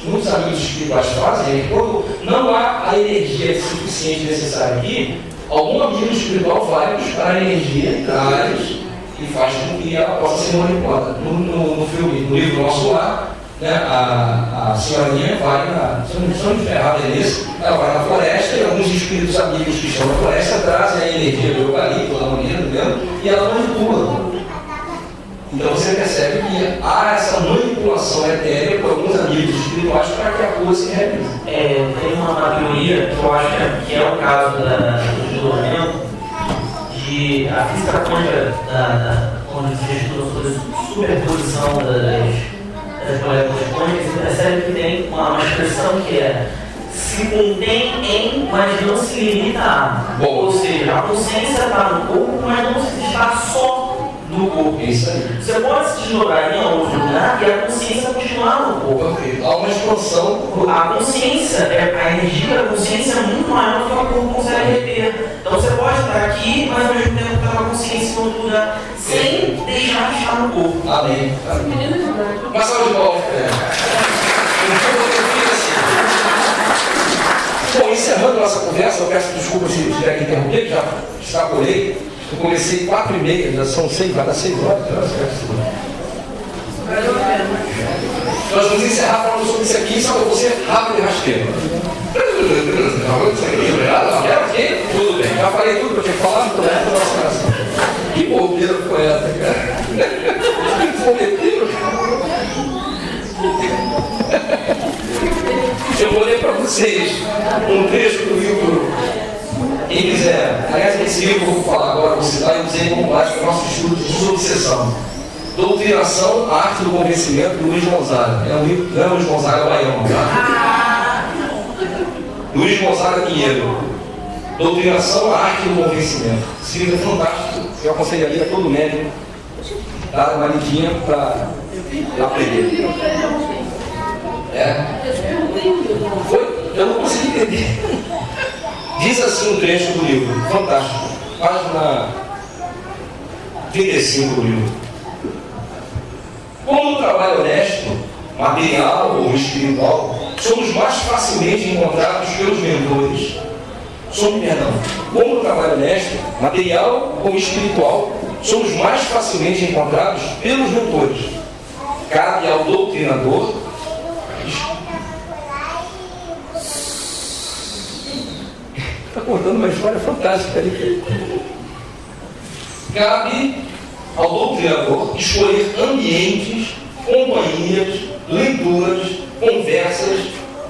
muitos amigos espirituais fazem é que quando não há a energia suficiente necessária aqui, algum amigo espiritual vai buscar a energia, traz e faz com que ela possa ser manipulada. No filme, no livro Nosso Lar, a senhorinha vai se não estiver errado nisso, ela vai na floresta e alguns espíritos amigos que estão na floresta trazem a energia do eucalipto, da mangueira, e ela manipula. Então você percebe que há essa manipulação etérea por alguns amigos espirituais para que a coisa se realize. Tem uma teoria que eu acho que é o caso do isolamento, de a física quântica, onde se estuda sobre a superposição das moléculas quânticas, você percebe que tem uma expressão que se contém em, mas não se limita a. Ou seja, a consciência está no corpo, mas não se está só no corpo. Isso aí. Você pode se desdobrar em outro lugar e a consciência continuar no corpo. Há uma expansão. A consciência, a energia da consciência é muito maior do que o corpo consegue reter. Então você pode estar aqui, mas ao mesmo tempo estar com a consciência em outro lugar, sem deixar de estar no corpo. Amém. Uma salva de palmas. Bom, encerrando nossa conversa, eu peço desculpas se tiver que interromper, já extrapolei. Eu comecei 4h30, já são 6, vai dar 6 horas. Nós vamos encerrar falando sobre isso aqui, só que eu vou ser rápido e rasteiro. Tudo bem, já falei tudo que eu tinha que falar, então vamos para a nossa oração. Que bobeira foi essa, cara? Eu vou ler para vocês um trecho do livro. Quem quiser, aliás, esse livro que eu vou falar agora, vou citar e usei como base para o nosso estudo de desobsessão. Doutrinação, a arte do convencimento, do Luiz Gonzaga. É um livro, não é Luiz Gonzaga Baião, tá? Luiz Gonzaga Pinheiro. Doutrinação, a arte do convencimento. Esse livro é fantástico. Eu aconselharia a todo médico dar uma lidinha para aprender. Foi? Eu não consegui entender. Diz assim o trecho do livro, fantástico, página 35 do livro. Como no trabalho honesto, material ou espiritual, somos mais facilmente encontrados pelos mentores. Como no trabalho honesto, material ou espiritual, somos mais facilmente encontrados pelos mentores. Cabe ao doutrinador está contando uma história fantástica ali. Cabe ao doutrinador escolher ambientes, companhias, leituras, conversas,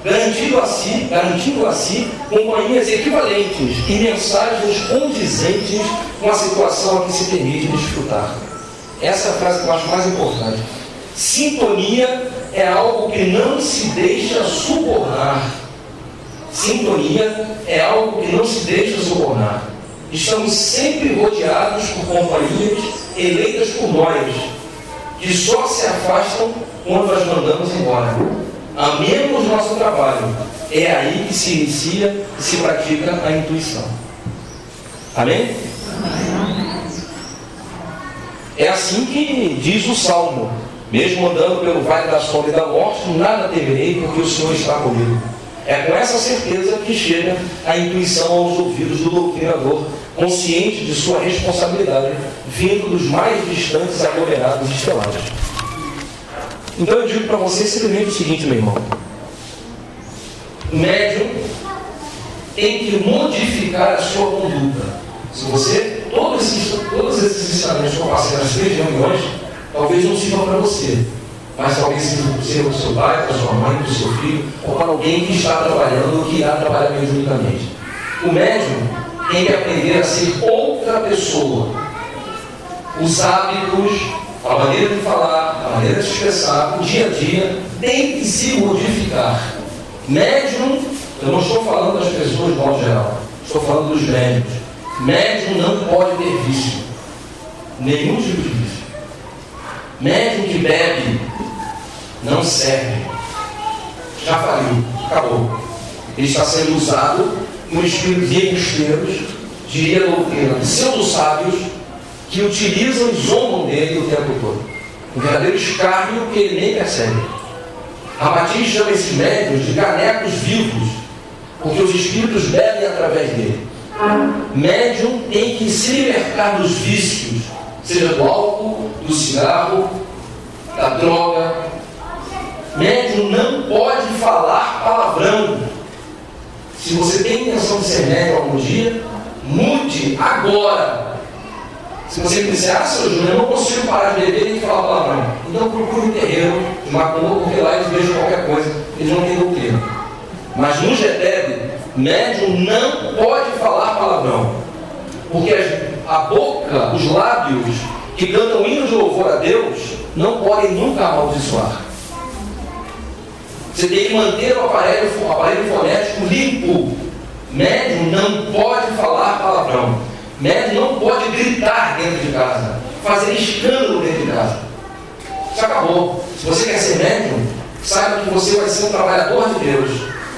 garantindo a si companhias equivalentes e mensagens condizentes com a situação a que se permite desfrutar. Essa é a frase que eu acho mais importante. Sintonia é algo que não se deixa subornar. Sintonia é algo que não se deixa subornar. Estamos sempre rodeados por companhias eleitas por nós, que só se afastam quando as mandamos embora. Amemos nosso trabalho. É aí que se inicia e se pratica a intuição. Amém? É assim que diz o Salmo. Mesmo andando pelo vale da sombra e da morte, nada temerei, porque o Senhor está comigo. É com essa certeza que chega a intuição aos ouvidos do doutrinador, consciente de sua responsabilidade, vindo dos mais distantes aglomerados estelares. Então eu digo para você simplesmente o seguinte, meu irmão. O médium tem que modificar a sua conduta. Se você, todos esses ensinamentos que eu passei nas 3 reuniões, talvez não sirvam para você, mas talvez sirva para o seu pai, para a sua mãe, para o seu filho, ou para alguém que está trabalhando ou que irá trabalhar mediunicamente. O médium tem que aprender a ser outra pessoa. Os hábitos, a maneira de falar, a maneira de se expressar, o dia a dia, tem que se modificar. Médium, eu não estou falando das pessoas de modo geral, estou falando dos médiums. Médium não pode ter vício, nenhum tipo de vício. Médium que bebe não serve. Já faliu, acabou. Ele está sendo usado por espíritos embusteiros, diria a doutrina, pseudo-sábios, que utilizam e zombam dele o tempo todo. Um verdadeiro escárnio que ele nem percebe. Ramatiz chama esses médiuns de canecos vivos, porque os espíritos bebem através dele. Médium tem que se libertar dos vícios, seja do álcool, do cigarro, da droga. Médium não pode falar palavrão. Se você tem intenção de ser médium algum dia, mude agora. Se você me disser, seu Júnior, eu não consigo parar de beber nem falar palavrão, então procure um terreiro de macumba, porque lá eles vejam qualquer coisa, eles não têm doutrina. Mas no GTEB, médium não pode falar palavrão, porque a boca, os lábios que cantam hinos de louvor a Deus não podem nunca amaldiçoar. Você tem que manter o aparelho fonético limpo. Médium não pode falar palavrão. Médium não pode gritar dentro de casa, fazer escândalo dentro de casa. Isso acabou. Se você quer ser médium, saiba que você vai ser um trabalhador de Deus.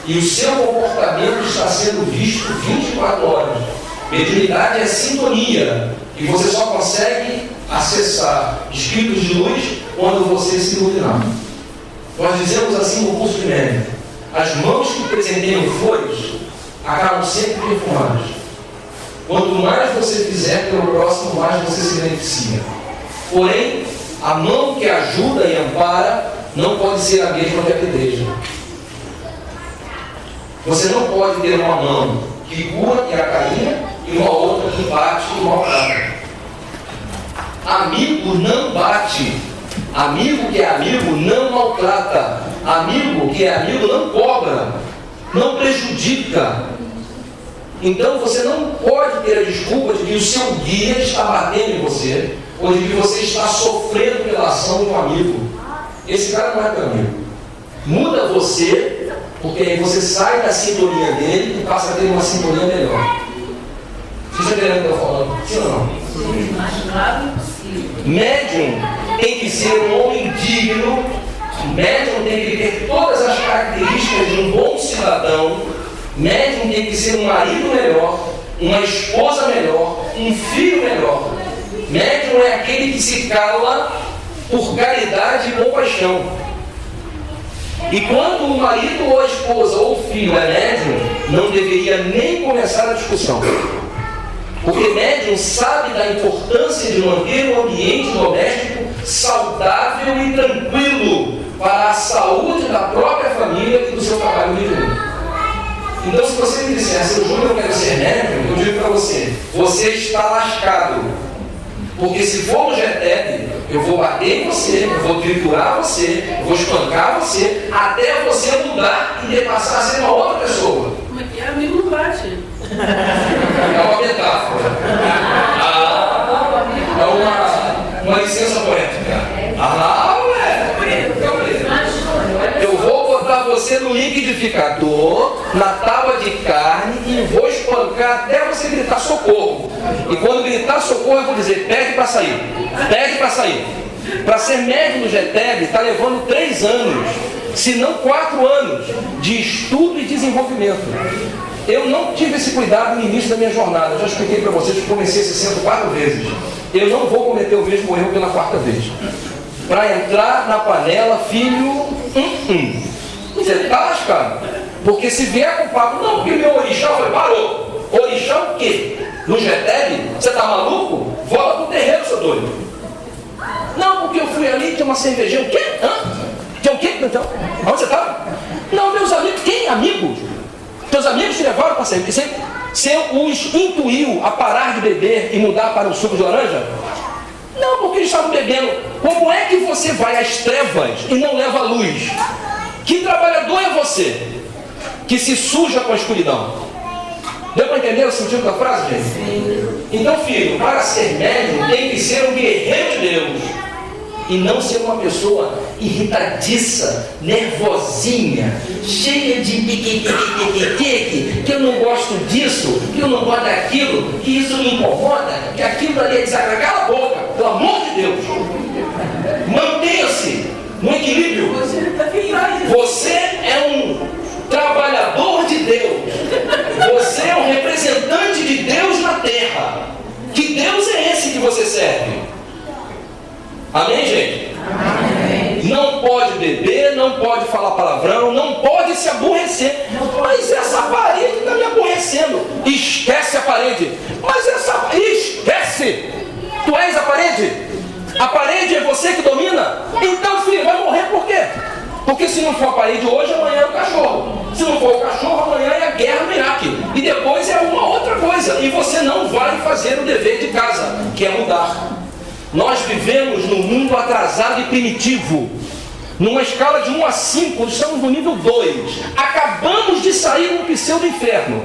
E o seu comportamento está sendo visto 24 horas. Mediunidade é sintonia. E você só consegue acessar espíritos de luz quando você se iluminar. Nós dizemos assim no curso de médium: as mãos que presenteiam flores acabam sempre perfumadas. Quanto mais você fizer pelo próximo, mais você se beneficia. Porém, a mão que ajuda e ampara não pode ser a mesma que a pedreja. Você não pode ter uma mão que cura e acarinha e uma outra que bate e maltrata. Amigo não bate. Amigo que é amigo não maltrata. Amigo que é amigo não cobra, não prejudica. Então você não pode ter a desculpa de que o seu guia está batendo em você, ou de que você está sofrendo pela ação de um amigo. Esse cara não é teu amigo. Muda você, porque aí você sai da sintonia dele e passa a ter uma sintonia melhor. Você está entendendo o que eu estou falando? Sim ou não? Sim, mais claro impossível. Médium tem que ser um homem digno. Médium tem que ter todas as características de um bom cidadão. Médium tem que ser um marido melhor, uma esposa melhor, um filho melhor. Médium é aquele que se cala por caridade e compaixão. E quando o marido ou a esposa ou o filho é médium, não deveria nem começar a discussão. Porque médium sabe da importância de manter o ambiente doméstico saudável e tranquilo para a saúde da própria família e do seu trabalho mediúnico. Então, se você me disser, seu Júnior, eu quero ser médium, eu digo para você, você está lascado. Porque se for no GETEB, eu vou bater em você, eu vou triturar você, eu vou espancar você, até você mudar e passar a ser uma outra pessoa. Como é que é? Amigo não bate. É uma metáfora. É uma licença poética. Eu vou botar você no liquidificador, na tábua de carne, e vou espancar até você gritar socorro. E quando gritar socorro, eu vou dizer, pede para sair. Pede para sair. Para ser médium no GETEB, está levando 3 anos, se não 4 anos, de estudo e desenvolvimento. Eu não tive esse cuidado no início da minha jornada. Eu já expliquei para vocês que comecei esse centro 4 vezes. Eu não vou cometer o mesmo erro pela 4ª vez. Para entrar na panela, filho, você está lascado. Porque se vier com o papo, não, porque meu orixá foi, parou. Orixá o quê? No GETEB? Você está maluco? Volta pro terreiro, seu doido. Não, porque eu fui ali, tinha uma cervejinha. O quê? Tinha o quê? Então, onde você estava? Não, meus amigos. Quem? Amigos? Teus amigos te levaram para sempre. Você os intuiu a parar de beber e mudar para o suco de laranja? Não, porque eles estavam bebendo. Como é que você vai às trevas e não leva a luz? Que trabalhador é você que se suja com a escuridão? Deu para entender o sentido da frase, gente? Sim. Então, filho, para ser médium tem que ser um guerreiro de Deus e não ser uma pessoa irritadiça, nervosinha, cheia de pique, que eu não gosto disso, que eu não gosto daquilo, que isso me incomoda, que aquilo ali é desagradável. Cala a boca, pelo amor de Deus. Mantenha-se no equilíbrio. Você é um trabalhador de Deus. Você é um representante de Deus na terra. Que Deus é esse que você serve? Amém, gente? Amém. Não pode beber, não pode falar palavrão, não pode se aborrecer. Mas essa parede está me aborrecendo. Esquece a parede. Mas essa... Esquece! Tu és a parede? A parede é você que domina? Então, filho, vai morrer por quê? Porque se não for a parede hoje, amanhã é o cachorro. Se não for o cachorro, amanhã é a guerra no Iraque. E depois é uma outra coisa. E você não vai fazer o dever de casa, que é mudar. Nós vivemos num mundo atrasado e primitivo. Numa escala de 1 a 5, estamos no nível 2. Acabamos de sair do pseudo-inferno.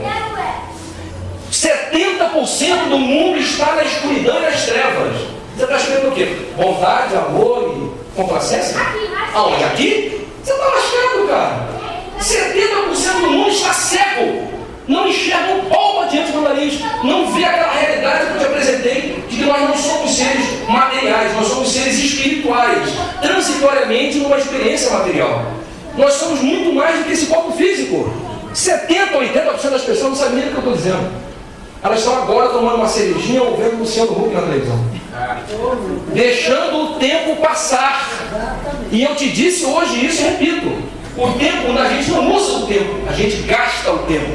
70% do mundo está na escuridão e nas trevas. Você está esperando o quê? Bondade, amor e complacência? Aonde? Aqui? Você está lascado, cara. 70% do mundo está cego. Não enxerga um palmo adiante do nariz. Não vê aquela realidade que eu te apresentei, de que nós não somos seres materiais, nós somos seres espirituais, transitoriamente numa experiência material. Nós somos muito mais do que esse corpo físico. 70% ou 80% das pessoas não sabem nem o que eu estou dizendo. Elas estão agora tomando uma cervejinha ou vendo o Luciano Huck na televisão. Deixando o tempo passar. E eu te disse hoje isso e repito. O tempo, a gente não usa o tempo, a gente gasta o tempo.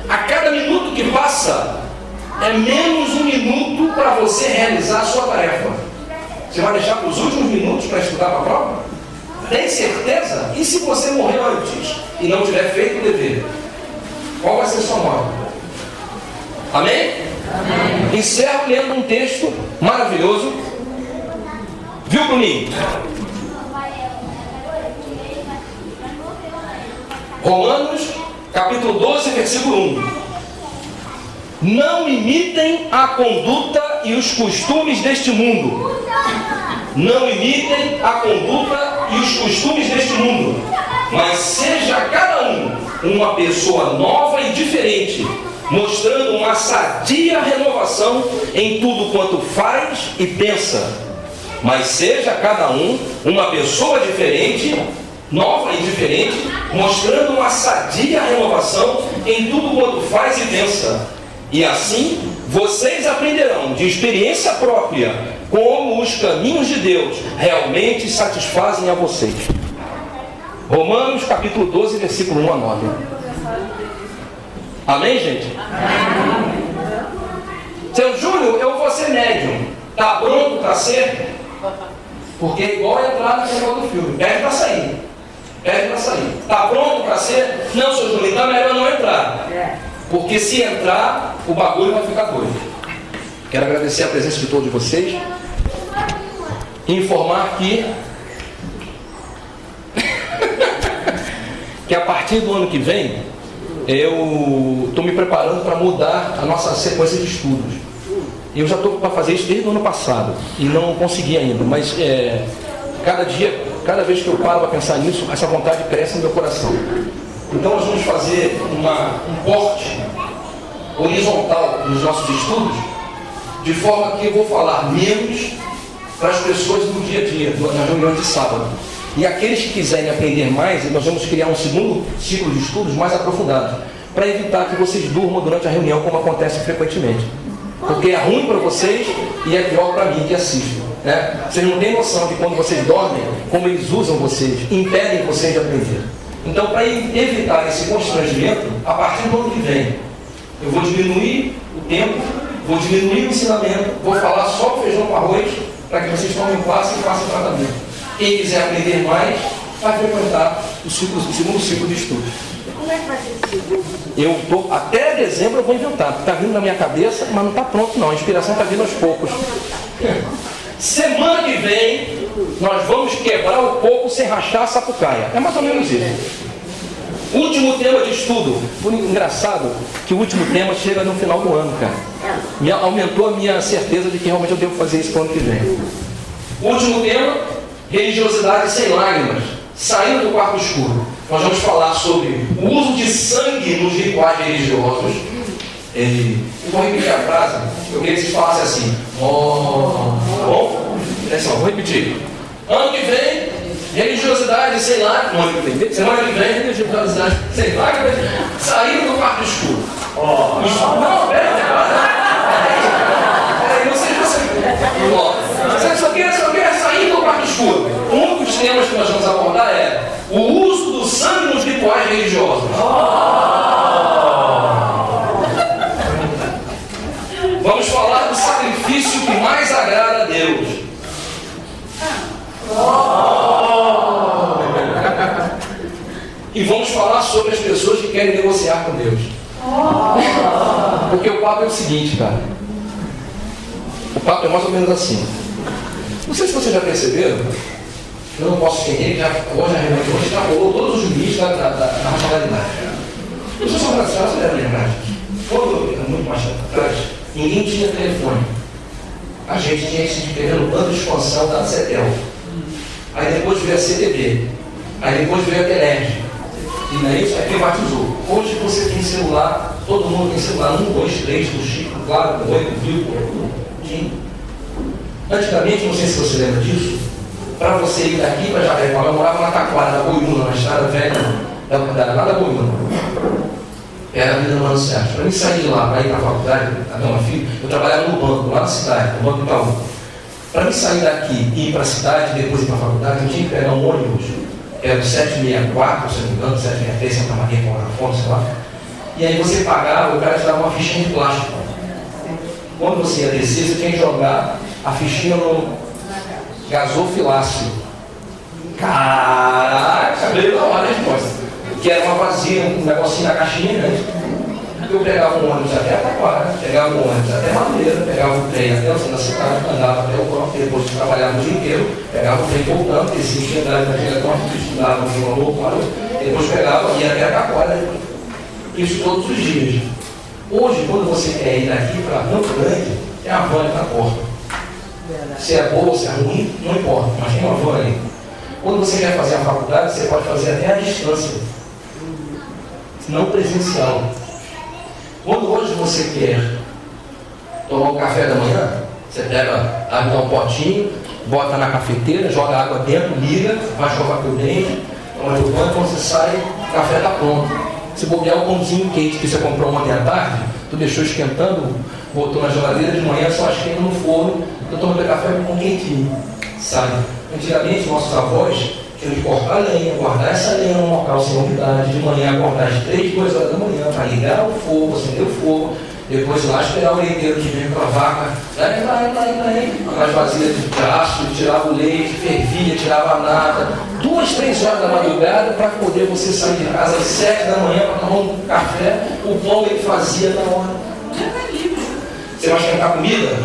A cada minuto que passa, é menos 1 minuto para você realizar a sua tarefa. Você vai deixar para os últimos minutos para estudar para a prova? Tem certeza? E se você morrer antes e não tiver feito o dever? Qual vai ser a sua morte? Amém? Amém. Encerro lendo um texto maravilhoso. Viu, Bruninho? Romanos, capítulo 12, versículo 1. Não imitem a conduta e os costumes deste mundo. Não imitem a conduta e os costumes deste mundo. Mas seja cada um uma pessoa nova e diferente, mostrando uma sadia renovação em tudo quanto faz e pensa. Mas seja cada um uma pessoa diferente nova e diferente, mostrando uma sadia renovação em tudo quanto faz e pensa. E assim, vocês aprenderão de experiência própria como os caminhos de Deus realmente satisfazem a vocês. Romanos capítulo 12, versículo 1 a 9. Amém, gente? Amém. Seu Júnior, eu vou ser médium. Está pronto para ser? Porque é igual entrar no final do filme. Pede para sair. Pede para sair. Está pronto para ser? Não, seu Júnior, então é melhor não entrar. Porque se entrar, o bagulho vai ficar doido. Quero agradecer a presença de todos vocês. E informar que a partir do ano que vem, eu estou me preparando para mudar a nossa sequência de estudos. Eu já estou para fazer isso desde o ano passado e não consegui ainda, mas cada dia, cada vez que eu paro para pensar nisso, essa vontade cresce no meu coração. Então nós vamos fazer um corte horizontal nos nossos estudos, de forma que eu vou falar menos para as pessoas no dia a dia, nas reuniões de sábado. E aqueles que quiserem aprender mais, nós vamos criar um segundo ciclo de estudos mais aprofundado, para evitar que vocês durmam durante a reunião, como acontece frequentemente. Porque é ruim para vocês e é pior para mim que assisto. Né? Vocês não têm noção de quando vocês dormem, como eles usam vocês, impedem vocês de aprender. Então, para evitar esse constrangimento, a partir do ano que vem, eu vou diminuir o tempo, vou diminuir o ensinamento, vou falar só o feijão com arroz, para que vocês tomem passe e façam o tratamento. Quem quiser aprender mais, vai frequentar o segundo ciclo de estudos. Como é que vai ser esse segundo? Eu estou, até dezembro eu vou inventar. Está vindo na minha cabeça, mas não está pronto não. A inspiração está vindo aos poucos. Semana que vem, nós vamos quebrar o coco sem rachar a sapucaia. É mais ou menos isso. Último tema de estudo. Por engraçado que o último tema chega no final do ano, cara. Aumentou a minha certeza de que realmente eu devo fazer isso para o ano que vem. Último tema, religiosidade sem lágrimas. Saindo do quarto escuro. Nós vamos falar sobre o uso de sangue nos rituais religiosos. Eu vou repetir a frase. Eu queria que vocês falassem assim. Tá bom? Atenção, vou repetir. Ano que vem, religiosidade sem lágrimas. Semana que vem, religiosidade sem lágrimas. Saindo do quarto escuro. Não, peraí. Você só quer sair do quarto escuro. Um dos temas que nós vamos abordar é o uso do sangue nos rituais religiosos. Vamos falar do sacrifício que mais agrada a Deus. E vamos falar sobre as pessoas que querem negociar com Deus. Porque o papo é o seguinte, cara. O papo é mais ou menos assim. Não sei se vocês já perceberam, eu não posso entender que hoje a reunião de hoje já rolou todos os limites da racionalidade. Vocês são tradicionais, você deve lembrar. Quando, muito mais atrás, ninguém tinha telefone. A gente tinha que se inscrever no plano de expansão da CETEL. Aí depois veio a CTB. Aí depois veio a Telerge. E não é isso? Aí privatizou. Hoje você tem celular, todo mundo tem celular 1, 2, 3, do Chico, claro, do Oi, do Vivo, Tim. Antigamente, não sei se você lembra disso, para você ir daqui para Jacarepaguá, eu morava na Taquara, da Boiúna, na estrada velha, lá da Boiúna. Era a vida no Mano Sérgio. Para mim sair de lá, para ir para a faculdade, até uma filha, eu trabalhava no banco, lá na cidade, no Banco Itaú. Para mim sair daqui e ir para a cidade e depois ir para a faculdade, eu tinha que pegar um ônibus, era o 764, se não me engano, 763, Santa Maria, com a Afonso, sei lá. E aí você pagava, o cara te dava uma fichinha de plástico. Quando você ia descer, você tinha que jogar a fichinha no gasofilácio. Caraca, veio na hora a resposta. Que era uma vazia, um negocinho na caixinha, né? Eu pegava um ônibus até a Taquara, pegava um ônibus até Madureira, pegava o trem até o centro da cidade, andava até o banco, depois de trabalhar o dia inteiro, pegava o trem voltando, descia o chegar daquele ponto, estudava no João Louco, depois pegava e ia até a Taquara, isso todos os dias. Hoje, quando você quer ir daqui para Campo Grande, tem a van na porta. Se é boa, se é ruim, não importa, mas tem uma van ali. Quando você quer fazer a faculdade, você pode fazer até a distância, não presencial. Quando hoje você quer tomar um café da manhã, você pega, abre um potinho, bota na cafeteira, joga água dentro, liga, vai escovar teu dente, Toma teu banho, quando você sai, o café está pronto. Se bobear o pãozinho quente que você comprou ontem à tarde, tu deixou esquentando, botou na geladeira de manhã, só esquenta no forno, tu toma teu café com pão quentinho, sabe? Antigamente, nossos avós tinham que cortar lenha, guardar essa lenha num local sem umidade, de manhã acordar às 3, 2 horas da manhã, para ligar o fogo, acender o fogo, depois ir lá esperar o leiteiro que veio com a vaca, nas vasilhas de aço, tirava o leite, fervia, tirava a nata, 2, 3 horas da madrugada para poder você sair de casa às 7 da manhã para tomar um café, o pão ele fazia na hora. Você vai esquentar comida?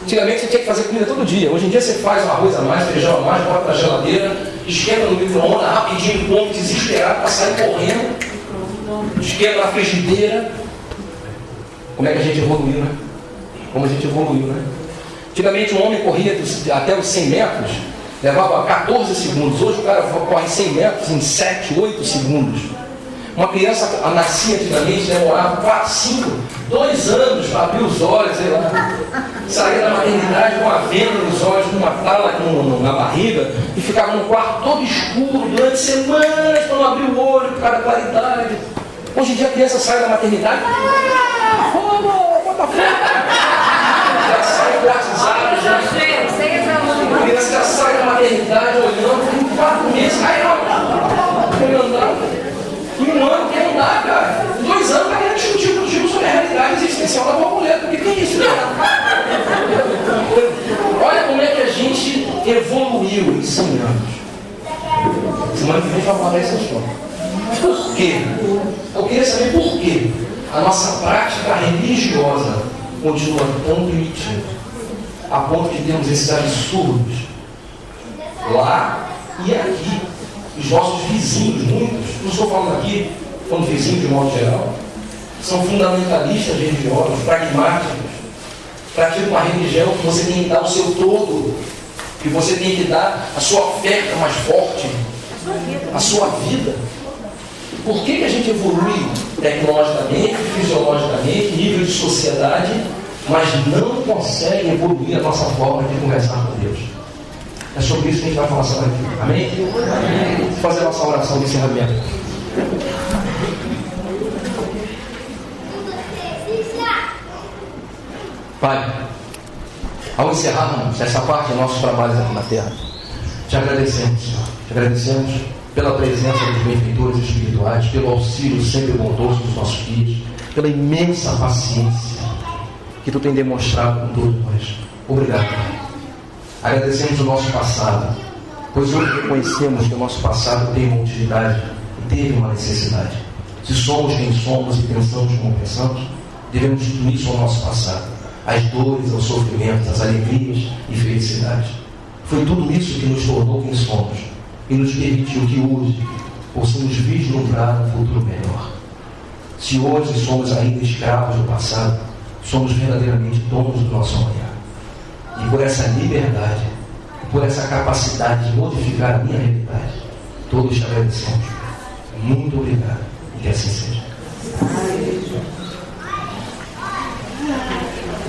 Antigamente você tinha que fazer comida todo dia. Hoje em dia você faz um arroz a mais, feijão a mais, bota na geladeira, esquenta no micro-ondas, rapidinho, come, desesperado para sair correndo, esquenta na frigideira. Como é que a gente evoluiu, né? Como a gente evoluiu, né? Antigamente um homem corria até os 100 metros, levava 14 segundos. Hoje o cara corre 100 metros em 7, 8 segundos. Uma criança nascia antigamente, demorava 4, 5, 2 anos para abrir os olhos, sei lá. Saía da maternidade com uma venda nos olhos, com uma tala na barriga, e ficava no quarto todo escuro durante semanas para não abrir o olho, por causa da claridade. Hoje em dia a criança sai da maternidade, bota fogo! Já sai do WhatsApp, já. A criança já sai da maternidade olhando, tem 4 meses, foi andando. Em 1 ano quer andar, cara. Em 2 anos vai querer discutir contigo sobre a realidade existencial da tua mulher. O que é isso, cara? Olha como é que a gente evoluiu em 100 anos. Semana que vem vai falar essa história. Por quê? Eu queria saber por quê a nossa prática religiosa continua tão primitiva, a ponto de termos esses absurdos lá e aqui. Os nossos vizinhos, muitos, não estou falando aqui, falando vizinhos de modo geral, são fundamentalistas religiosos, pragmáticos, praticam uma religião que você tem que dar o seu todo, que você tem que dar a sua oferta mais forte, a sua vida. Por que a gente evolui tecnologicamente, fisiologicamente, nível de sociedade, mas não consegue evoluir a nossa forma de conversar com Deus? É sobre isso que a gente vai falar sobre aqui. Amém? Amém. Vamos fazer a nossa oração de encerramento. Pai, ao encerrarmos essa parte dos nossos trabalhos aqui na terra, te agradecemos, Senhor. Te agradecemos pela presença dos benfeitores espirituais, pelo auxílio sempre bondoso dos nossos filhos, pela imensa paciência que tu tem demonstrado com todos nós. Obrigado, Pai. Agradecemos o nosso passado, pois hoje reconhecemos que o nosso passado tem uma utilidade e teve uma necessidade. Se somos quem somos e pensamos como pensamos, devemos tudo isso ao nosso passado. As dores, os sofrimentos, as alegrias e felicidades. Foi tudo isso que nos tornou quem somos e nos permitiu que hoje possamos vislumbrar um futuro melhor. Se hoje somos ainda escravos do passado, somos verdadeiramente donos do nosso amanhã. E por essa liberdade, por essa capacidade de modificar a minha realidade, todos te agradecemos. Muito obrigado. E que assim seja.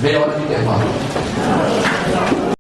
Meia hora de intervalo.